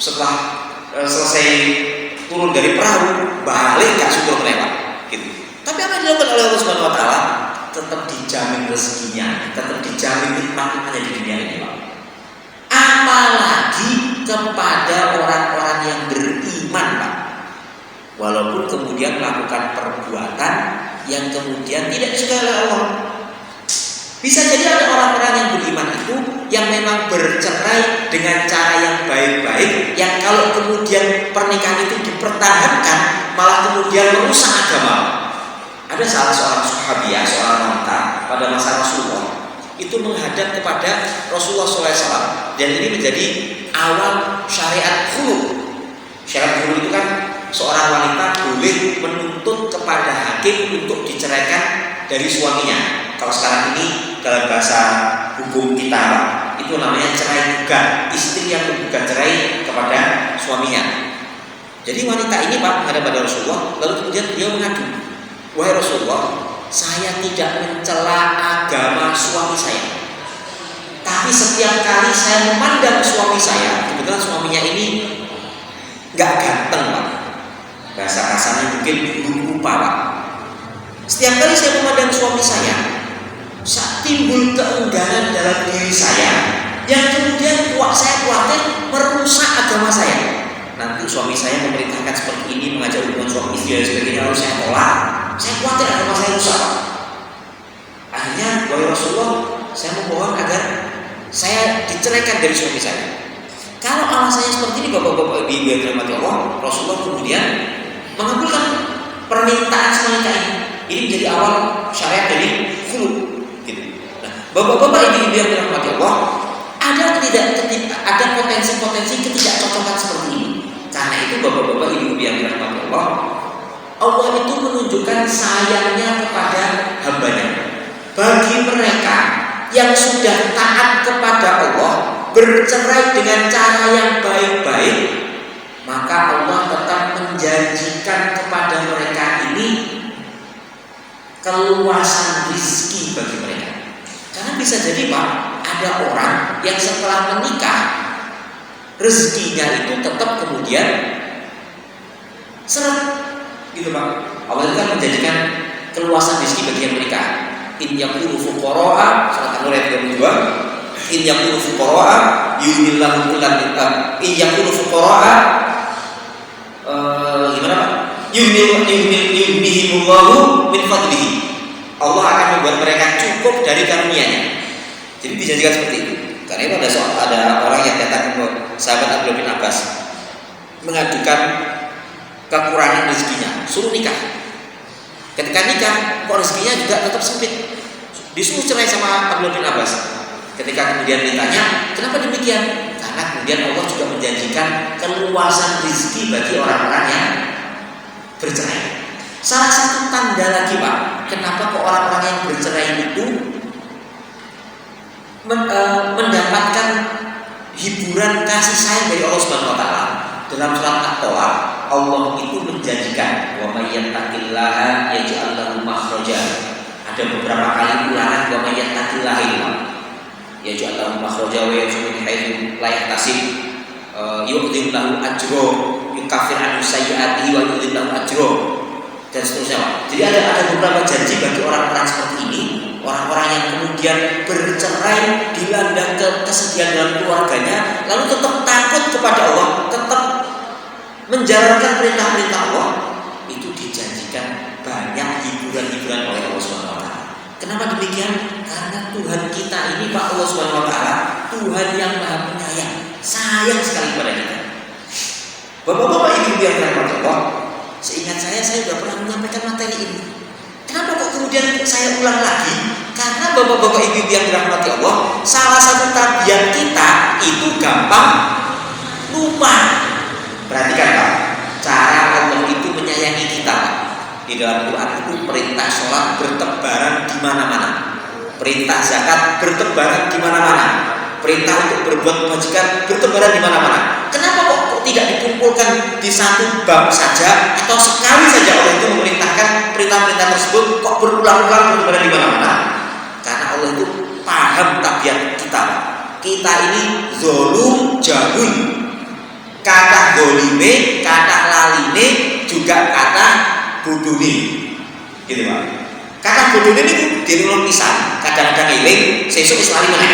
Setelah selesai turun dari perahu, balik gak syukur mereka gitu. Tapi apa yang dilakukan oleh Allah Subhanahu wa taala? Tetap dijamin rezekinya, tetap dijamin nikmatnya di dunia ini Pak. Apalagi kepada orang-orang yang beriman Pak. Walaupun kemudian melakukan perbuatan yang kemudian tidak disukai oleh Allah. Bisa jadi ada orang-orang yang beriman itu yang memang bercerai dengan cara yang baik-baik, yang kalau kemudian pernikahan itu dipertahankan malah kemudian merusak agama. Ada salah seorang sahabiah, seorang wanita pada masa Rasulullah itu menghadap kepada Rasulullah SAW, dan ini menjadi awal syariat khulu. Syariat khulu itu kan seorang wanita boleh menuntut kepada hakim untuk diceraikan dari suaminya. Kalau sekarang ini dalam bahasa hukum kita itu namanya cerai gugat, istri yang menggugat cerai kepada suaminya. Jadi wanita ini Pak menghadap pada Rasulullah, lalu kemudian beliau mengadu, wahai Rasulullah, saya tidak mencela agama suami saya, tapi setiap kali saya memandang suami saya, kebetulan suaminya ini nggak ganteng Pak, bahasa kasarnya mungkin belum rupa Pak. Setiap kali saya memandang suami saya timbul keengganan dalam diri saya, yang kemudian saya khawatir merusak agama saya. Nanti suami saya memerintahkan seperti ini, mengajak hubungan suami istri dan sebagainya, lalu saya tolak. Saya khawatir agama saya rusak. Akhirnya wahai Rasulullah, saya memohon agar saya dari suami saya. Kalau alasannya seperti ini, bapak-bapak ibu yang dirahmati Allah, Rasulullah kemudian mengabulkan permintaan si wanita ini. Ini menjadi awal syariat dari khulu. Gitu. Nah, bapak-bapak ibu yang dirahmati Allah, ada potensi-potensi ketidakcocokan seperti ini. Karena itu bapak-bapak ibu yang dirahmati Allah, Allah itu menunjukkan sayangnya kepada hambanya. Bagi mereka yang sudah taat kepada Allah, bercerai dengan cara yang baik-baik, maka Allah tetap menjanjikan kepada mereka ini keluasan rezeki bagi mereka. Karena bisa jadi Pak, ada orang yang setelah menikah rezekinya itu tetap kemudian seret, gitu Pak. Allah itu kan menjanjikan keluasan rezeki bagi yang menikah. In yakunu fuqara'a, surat An-Nur ayat 32. In yakunu fuqara'a yughnillahu kullan min in yakunu fuqara'a gimana Pak? Yughnihimullahu min fadlihi. Allah akan membuat mereka cukup dari karunia-Nya. Jadi dijanjikan seperti itu. Karena itu ada orang yang datang ke sahabat Abdullah bin Abbas mengadukan kekurangan rezekinya, suruh nikah. Ketika nikah, kok rezekinya juga tetap sempit. Disuruh cerai sama Abdullah bin Abbas. Ketika kemudian ditanya, kenapa demikian? Karena kemudian Allah juga menjanjikan keluasan rezeki bagi orang-orang yang bercerai. Salah satu tanda lagi Pak, kenapa kok orang-orang yang bercerai itu mendapatkan hiburan kasih sayang dari Allah Subhanahu wa taala. Dalam surat At-Tolak, Allah itu menjanjikan wa may yattaqillaha yaj'al lahu makhraja. Ada beberapa kali ulangan wa may yattaqillaha itu. Yaj'al lahu makhraja wa yarzuqhu min haitsu la yahtasib. Yu'dhim lahu ajra, yukaffir anhu sayyi'atihi wa yu'dhim lahu ajra. Dan seterusnya. Jadi ada beberapa janji bagi orang-orang seperti ini, orang-orang yang kemudian bercerai, dilanda kesedihan dalam keluarganya, lalu tetap takut kepada Allah, tetap menjalankan perintah-perintah Allah, itu dijanjikan banyak hiburan-hiburan oleh Allah Subhanahu wa taala. Kenapa demikian? Karena Tuhan kita ini Pak Allah Subhanahu wa taala, Tuhan yang Maha Penyayang, sayang sekali kepada kita. Bapak-bapak ibu yang dirahmati Allah, seingat saya sudah pernah menyampaikan materi ini. Kenapa kok kemudian saya ulang lagi? Karena bapak-bapak ibu yang dirahmati Allah, salah satu tabiat kita itu gampang lupa. Perhatikan Pak, cara Allah itu menyayangi kita. Di dalam Quran itu perintah sholat bertebaran di mana-mana, perintah zakat bertebaran di mana-mana, perintah untuk berbuat kebajikan bertebaran di mana-mana. Kenapa kok tidak dikumpulkan di satu bab saja atau sekali saja Allah itu memerintahkan perintah-perintah tersebut kok berulang-ulang bertebaran di mana-mana? Karena Allah itu paham tabiat kita. Kita ini zolum jahul. Kata dolime, kata laline, juga kata buduni. Gitu Pak. Kata buduni ini dirulung pisan, kadang-kadang eling, sesuk wis lali meneh.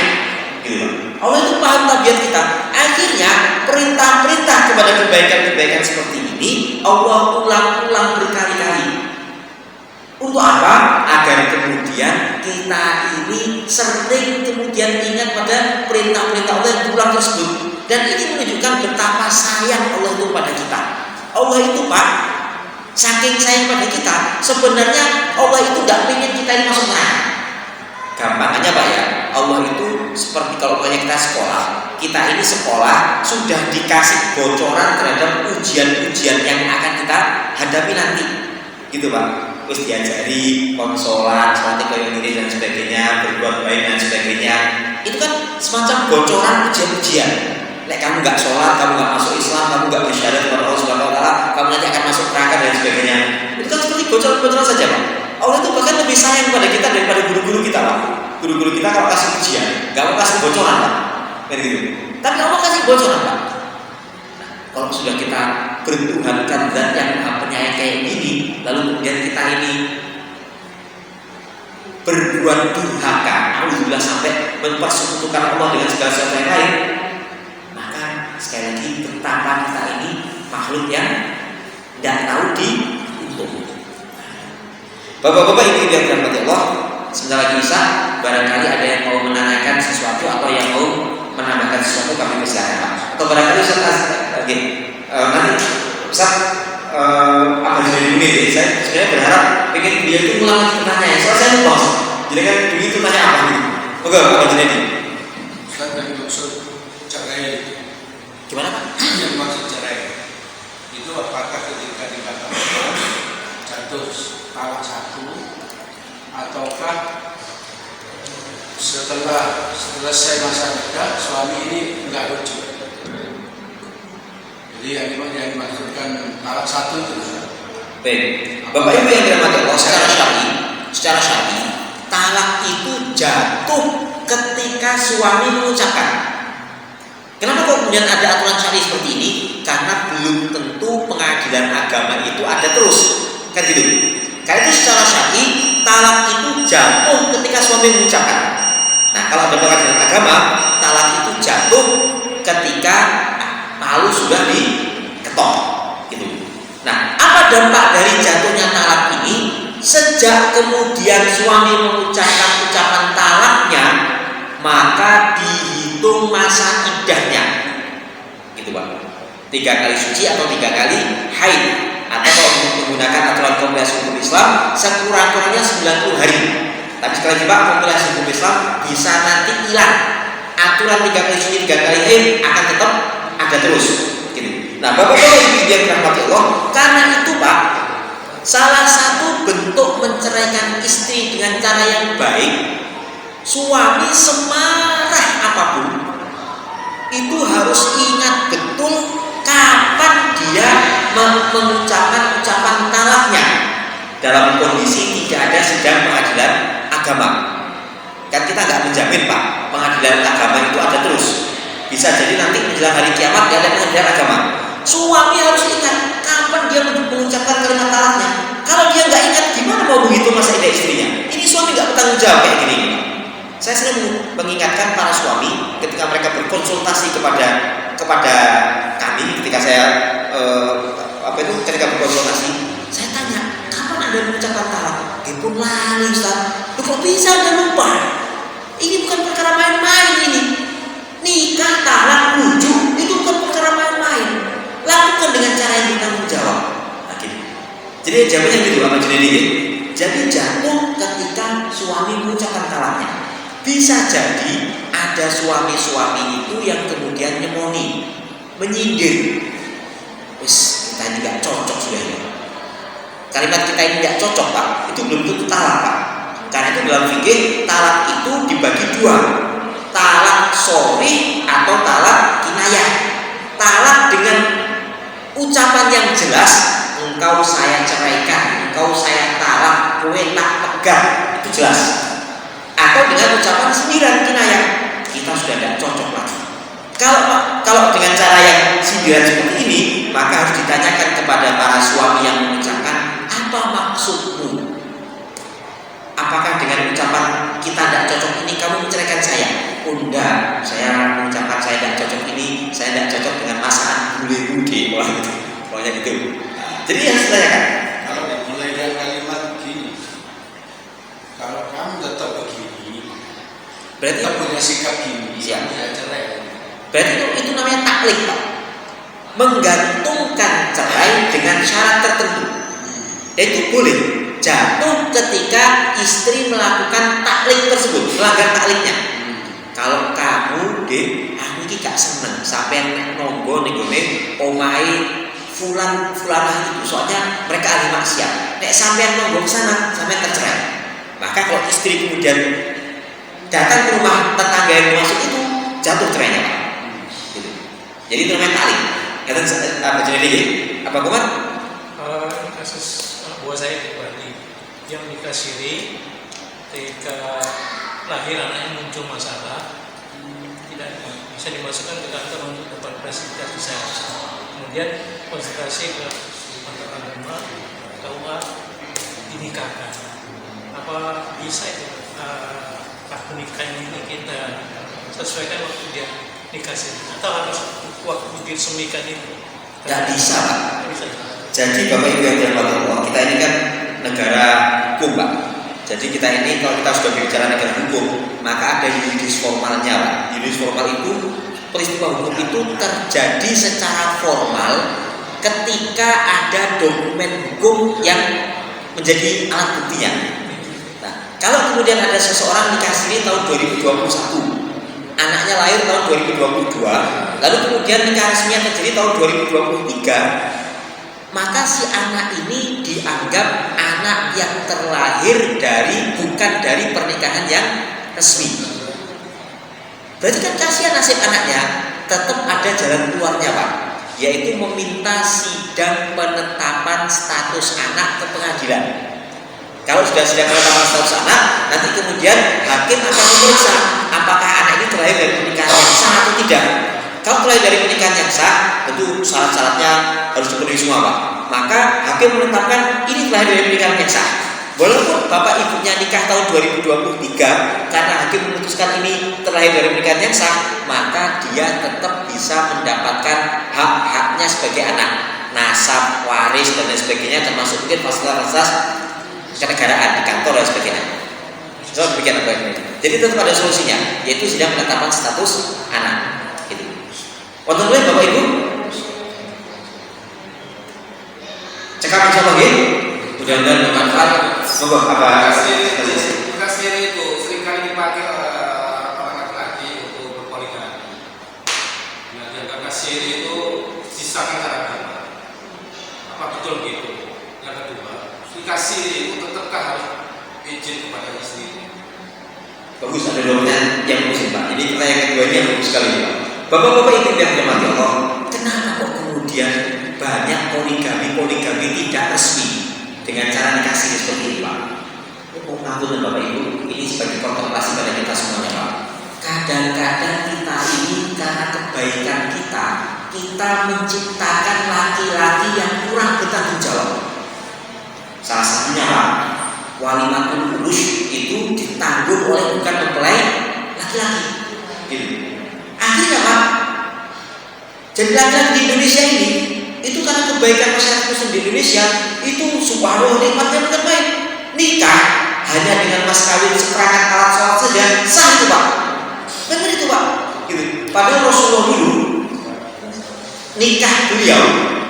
Gitu Pak. Allah itu paham tabiat kita. Akhirnya perintah-perintah kepada kebaikan-kebaikan seperti ini Allah ulang-ulang berkali-kali. Untuk apa? Agar kemudian kita ini sering kemudian ingat pada perintah-perintah Allah yang berulang tersebut. Dan ini menunjukkan betapa sayang Allah itu pada kita. Allah itu Pak, saking sayang pada kita, sebenarnya Allah itu tidak ingin kita ini masuk neraka. Gampangnya Pak ya, Allah itu seperti kalau kita sekolah, kita ini sekolah sudah dikasih bocoran terhadap ujian-ujian yang akan kita hadapi nanti, gitu Pak. Terus diajari konsolan, sholat ini dan sebagainya, berbuat baik dan sebagainya. Itu kan semacam bocoran ujian-ujian. Nek kamu nggak sholat, kamu nggak masuk Islam, kamu nggak bersyahadat kepada Allah Subhanahu wa taala, kamu nanti akan masuk neraka dan sebagainya. Itu kan seperti bocoran-bocoran saja Pak. Allah itu bahkan lebih sayang pada kita daripada guru-guru kita Pak. Guru-guru kita kalau kasih ujian, nggak mau kasih bocoran Pak. Gitu. Tapi Allah kasih bocoran Pak. Nah, kalau sudah kita bertuhankan zat yang Maha Penyayang kayak gini, lalu kemudian kita ini berbuat durhaka, alhamdulillah sampai mempersekutukan Allah dengan segala sesuatu yang lain, maka sekali lagi betapa kita ini makhluk yang tidak tahu diuntung. Bapak-bapak ibu yang dirahmati Allah, sebentar lagi bisa barangkali ada yang mau menanyakan sesuatu atau yang mau menambahkan sesuatu kami persilakan Pak. Atau barangkali Ustaz nanti Ustaz apa jadi ini? Saya sebenarnya berharap pengen dia itu ulang lagi pertanyaan. Soalnya saya lupa. Jadi kan dulu itu tanya apa gitu? Oke, apa jadi? Ustaz yang maksud cerai Gimana Pak? Yang maksud cerai itu apakah ketika dikatakan jatuh talak satu ataukah setelah selesai masa iddah suami ini enggak rujuk? Jadi yang dimaksudkan talak satu itu. Baik, Bapak Ibu yang dirahmati Allah, secara syar'i, talak itu jatuh ketika suami mengucapkan. Kenapa kok kemudian ada aturan syar'i seperti ini? Karena belum tentu pengadilan agama itu ada terus, kan gitu. Karena itu secara syar'i, talak itu jatuh ketika suami mengucapkan. Nah, kalau ada pengadilan agama, talak itu jatuh ketika palu sudah diketok, gitu. Nah, apa dampak dari jatuhnya talak ini? Sejak kemudian suami mengucapkan ucapan talaknya, maka dihitung masa iddahnya, gitu Pak. 3 kali suci atau 3 kali haid, atau kalau menggunakan aturan kompilasi hukum Islam sekurang-kurangnya 90 hari. Tapi sekali lagi Pak, kompilasi hukum Islam bisa nanti hilang. Aturan 3 kali suci 3 kali haid akan tetap ada terus, gitu. Nah, Bapak-bapak Ibu yang dirahmati Allah, karena itu Pak, salah satu bentuk menceraikan istri dengan cara yang baik, suami semarah apapun itu harus ingat betul kapan dia mengucapkan ucapan talaknya dalam kondisi tidak ada sidang pengadilan agama. Kan kita nggak menjamin Pak, pengadilan agama itu ada terus. Bisa jadi nanti menjelang hari kiamat nggak ada pengadilan agama. Suami harus ingat kapan dia mengucapkan kalimat talaknya. Kalau dia nggak ingat, gimana mau menghitung masa iddah istrinya? Ini suami nggak bertanggung jawab kayak gini. Saya sering mengingatkan para suami ketika mereka berkonsultasi kepada kami, ketika saya ketika berkonsultasi, saya tanya, kapan Anda mengucapkan talak? Dia pun lali Ustaz. Kok bisa Anda lupa? Ini bukan perkara main-main ini. Nikah, talak, rujuk itu bukan perkara main-main. Lakukan dengan cara yang bertanggung jawab. Nah, gitu. Jadi jawabannya gitu apa jadi? Jadi jatuh ketika suami mengucapkan talaknya. Bisa jadi ada suami-suami itu yang kemudian nyemoni, menyindir. Wis, kita ini nggak cocok sudah ini. Kalimat kita ini nggak cocok Pak, itu belum tentu talak Pak. Karena itu dalam fikih talak itu dibagi 2, talak sharih atau talak kinayah. Talak dengan ucapan yang jelas, engkau saya ceraikan, engkau saya talak, kowe tak pegang, itu jelas. Atau dengan ucapan sindiran kinayah, kita sudah tidak cocok lagi. Kalau dengan cara yang sindiran seperti ini, maka harus ditanyakan kepada para suami yang mengucapkan, apa maksudmu? Apakah dengan ucapan kita tidak cocok ini kamu menceraikan saya? Oh enggak, saya mengucapkan saya tidak cocok ini, saya tidak cocok dengan masakan bule-bule, pokoknya gitu. Jadi yang saya tanyakan, kalau dimulai dari kalimat begini, kalau kamu tetap begini, berarti tetap punya sikap gini, ya cerai. Berarti itu namanya taklik Pak, menggantungkan cerai dengan syarat tertentu. Itu boleh jatuh ketika istri melakukan taklik tersebut, melanggar takliknya. Kalau kamu aku ini gak seneng sampai nonggo nih omahe fulanah itu, soalnya mereka ahli maksiat. Nek sampean nonggo ke sana, sampean tercerai. Maka kalau istri kemudian datang ke rumah tetangga yang masuk itu, jatuh cerainya Pak. Gitu. Jadi itu namanya taklik. Kata apa jadi dia? Apa Komar? Kasus buah saya di Bali yang nikah siri, ketika lahir anaknya muncul masalah, tidak bisa dimasukkan ke kantor untuk dapat presentasi saya. Kemudian konsultasi ke kantor agama, KUA dinikahkan. Apa bisa itu akad nikah ini kita sesuaikan waktu dia nikah siri, atau harus waktu disemikan itu? Tidak bisa Pak. Tidak bisa. Jadi Bapak Ibu yang dirahmati Allah, kita ini kan negara hukum Pak. Jadi kita ini kalau kita sudah berbicara negara hukum, maka ada yuridis formalnya, Pak. Yuridis formal itu peristiwa hukum itu terjadi secara formal ketika ada dokumen hukum yang menjadi alat buktinya. Nah, kalau kemudian ada seseorang nikah siri tahun 2021, anaknya lahir tahun 2022, lalu kemudian nikah resminya terjadi tahun 2023, maka si anak ini dianggap anak yang terlahir bukan dari pernikahan yang resmi. Berarti kan kasihan nasib anaknya, tetap ada jalan keluarnya, Pak, yaitu meminta sidang penetapan status anak ke pengadilan. Kalau sudah sidang penetapan status anak, nanti kemudian hakim akan memeriksa apakah anak ini terlahir dari pernikahan yang sah atau tidak. Kalau terlahir dari pernikahan yang sah, tentu syarat-syaratnya harus dipenuhi semua, Pak. Maka hakim menetapkan ini terlahir dari pernikahan yang sah. Walaupun bapak ibunya nikah tahun 2023, karena hakim memutuskan ini terlahir dari pernikahan yang sah, maka dia tetap bisa mendapatkan hak-haknya sebagai anak, nasab, waris dan lain sebagainya, termasuk mungkin fasilitas kenegaraan di kantor dan sebagainya. So, demikian apa ini. Jadi tetap ada solusinya, yaitu sidang penetapan status anak. Wonten boleh Bapak Ibu? Cekap insyaallah nggih. Mudah-mudahan bermanfaat. Monggo apa Kasir itu seringkali dipakai orang laki-laki untuk berpoligami. Nah, dianggap kasir itu sisakan cara agama. Apa betul gitu? Yang kedua, si kasir itu tetapkah harus izin kepada istri? Bagus, ada dua yang bagus, Pak. Jadi pertanyaan kedua ini yang bagus sekali, Pak. Bapak-bapak itu yang dirahmati Allah, kenapa kok kemudian banyak poligami tidak resmi dengan cara nikah siri seperti ini, Pak? Ngapunten Bapak Ibu, ini sebagai kontemplasi pada kita semuanya, Pak. Kadang-kadang kita ini karena kebaikan kita menciptakan laki-laki yang kurang bertanggung jawab. Salah satunya, Pak, walimatul urus itu ditanggung oleh bukan mempelai laki-laki. Gitu. Akhirnya, Pak, jadi laki-laki di Indonesia ini itu karena kebaikan masyarakat Muslim di Indonesia itu subhanallah nikmatnya bukan main. Nikah hanya dengan mas kawin seperangkat alat sholat saja sah itu, Pak. Benar itu, Pak. Gitu. Padahal Rasulullah dulu nikah beliau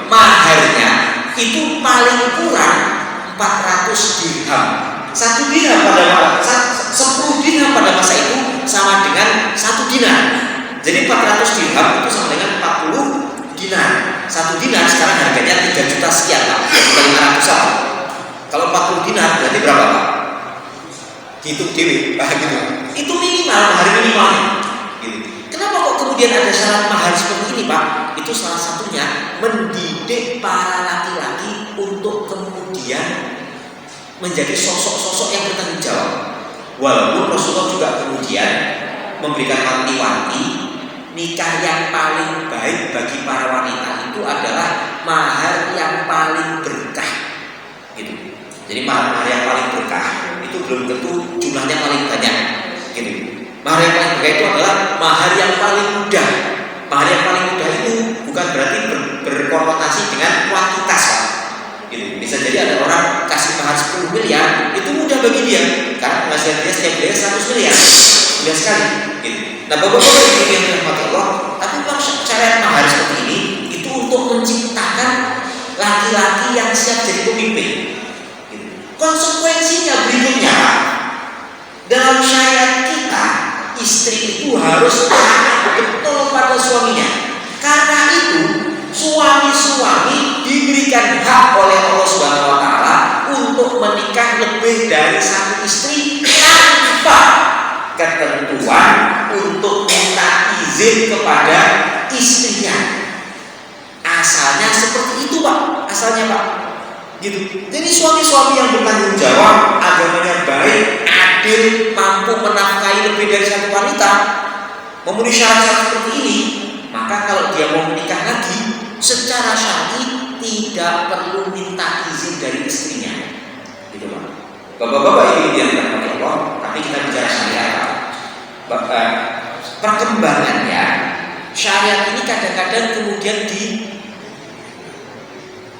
maharnya itu paling kurang 400 dirham. 1 dirham pada 10 dirham pada masa itu sama dengan 1 dinar. Jadi 400 dirham itu sama dengan 40 dinar. 1 dinar sekarang harganya 3 juta sekian, Pak. 500-an. Kalau 40 dinar berarti berapa, Pak? Hitung dewi, Pak, gitu. Itu minimal, hari minimal. Gitu. Kenapa kok kemudian ada syarat mahar seperti ini, Pak? Itu salah satunya mendidik para laki-laki untuk kemudian menjadi sosok-sosok yang bertanggung jawab. Walaupun Rasulullah juga kemudian memberikan wanti-wanti, nikah yang paling baik bagi para wanita itu adalah mahar yang paling berkah. Gitu. Jadi mahar yang paling berkah itu belum tentu jumlahnya paling banyak. Gitu. Mahar yang paling berkah itu adalah mahar yang paling mudah. Mahar yang paling mudah itu bukan berarti berkonotasi dengan kuantitas, Pak. Gitu. Bisa jadi ada orang kasih mahar 10 miliar itu mudah bagi dia karena penghasilan dia setiap bulan 100 miliar. Mudah sekali. Gitu. Nah, bapak-bapak ini yang dirahmati Allah, tapi syariat mahar seperti ini itu untuk menciptakan laki-laki yang siap jadi pemimpin. Gitu. Konsekuensinya berikutnya, dalam syariat kita istri itu harus taat betul pada suaminya. Karena itu suami-suami diberikan hak oleh Allah Subhanahu wa taala untuk menikah lebih dari 1 istri tanpa ketentuan untuk minta izin kepada istrinya. Asalnya seperti itu, Pak. Asalnya, Pak. Gitu. Jadi suami-suami yang bertanggung jawab, agamanya baik, adil, mampu menafkahi lebih dari 1 wanita, memenuhi syarat-syarat seperti ini, maka kalau dia mau menikah lagi, secara syar'i tidak perlu minta izin dari istrinya. Gitu, Pak. Bapak-bapak ini yang dirahmati Allah, tapi kita bicara syariat. Perkembangannya syariat ini kadang-kadang kemudian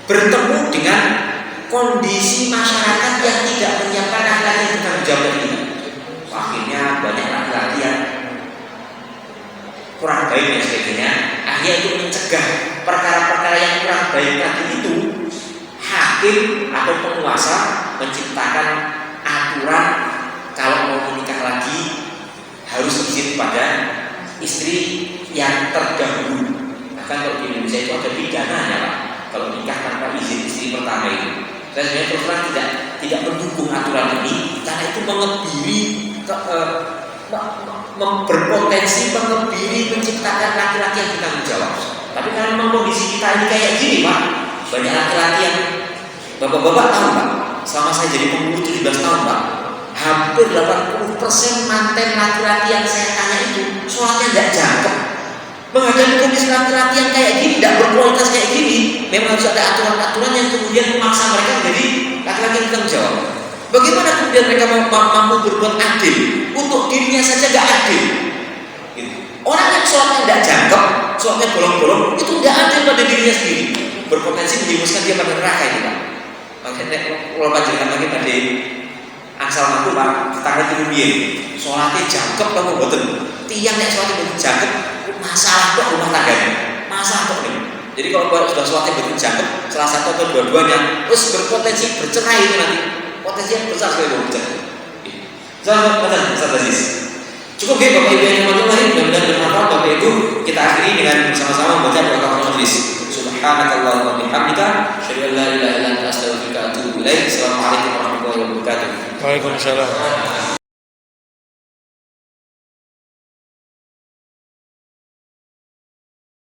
bertemu dengan kondisi masyarakat yang tidak menyiapkan laki-laki yang bertanggung jawab ini. Akhirnya banyak laki-laki yang kurang baik dan sebagainya. Akhirnya itu mencegah perkara-perkara yang kurang baik tadi itu. Hakim atau penguasa menciptakan aturan kalau mau menikah lagi harus izin pada istri yang terdahulu. Bahkan kalau di Indonesia itu ada pidananya Pak, kalau nikah tanpa izin istri pertama itu. Saya sebenarnya terus terang tidak mendukung aturan ini karena itu mengebiri berpotensi mengebiri menciptakan laki-laki yang bertanggung jawab. Tapi karena memang kondisi kita ini kayak gini Pak, banyak laki-laki yang bapak-bapak tahu Pak, selama saya jadi pengurus 17 tahun Pak, hampir 80% manten laki-laki yang saya tanya itu sholatnya tidak jangkep. Menghadapi kondisi laki-laki yang kayak gini, tidak berkualitas kayak gini, memang harus ada aturan-aturan yang kemudian memaksa mereka menjadi laki-laki yang bertanggung jawab. Bagaimana kemudian mereka mampu berbuat adil? Untuk dirinya saja tidak adil. Orang yang sholatnya tidak jangkep, sholatnya bolong-bolong, itu tidak adil pada dirinya sendiri, berpotensi menjerumuskan dia pada neraka itu Pak. Makanya kalau panjenengan lagi pada asal mampu Pak, tetangga itu biar sholatnya jangkep kamu boten. Tiang nek sholatnya boten jangkep, masalah kok rumah tangganya, masalah kok nih. Jadi kalau sudah sholatnya boten jangkep, salah satu atau dua-duanya, terus berpotensi bercerai itu nanti, potensi yang besar sekali bercerai. Selamat datang, Ustaz Aziz. Cukup ya Bapak Ibu yang dimulai, mudah-mudahan bermanfaat Bapak Ibu. Kita akhiri dengan sama-sama membaca doa kafaratul majelis. Subhanakallahumma wa bihamdika, asyhadu an la ilaha illa anta astaghfiruka wa atubu ilaik. Assalamualaikum warahmatullahi wabarakatuh. Waalaikumsalam.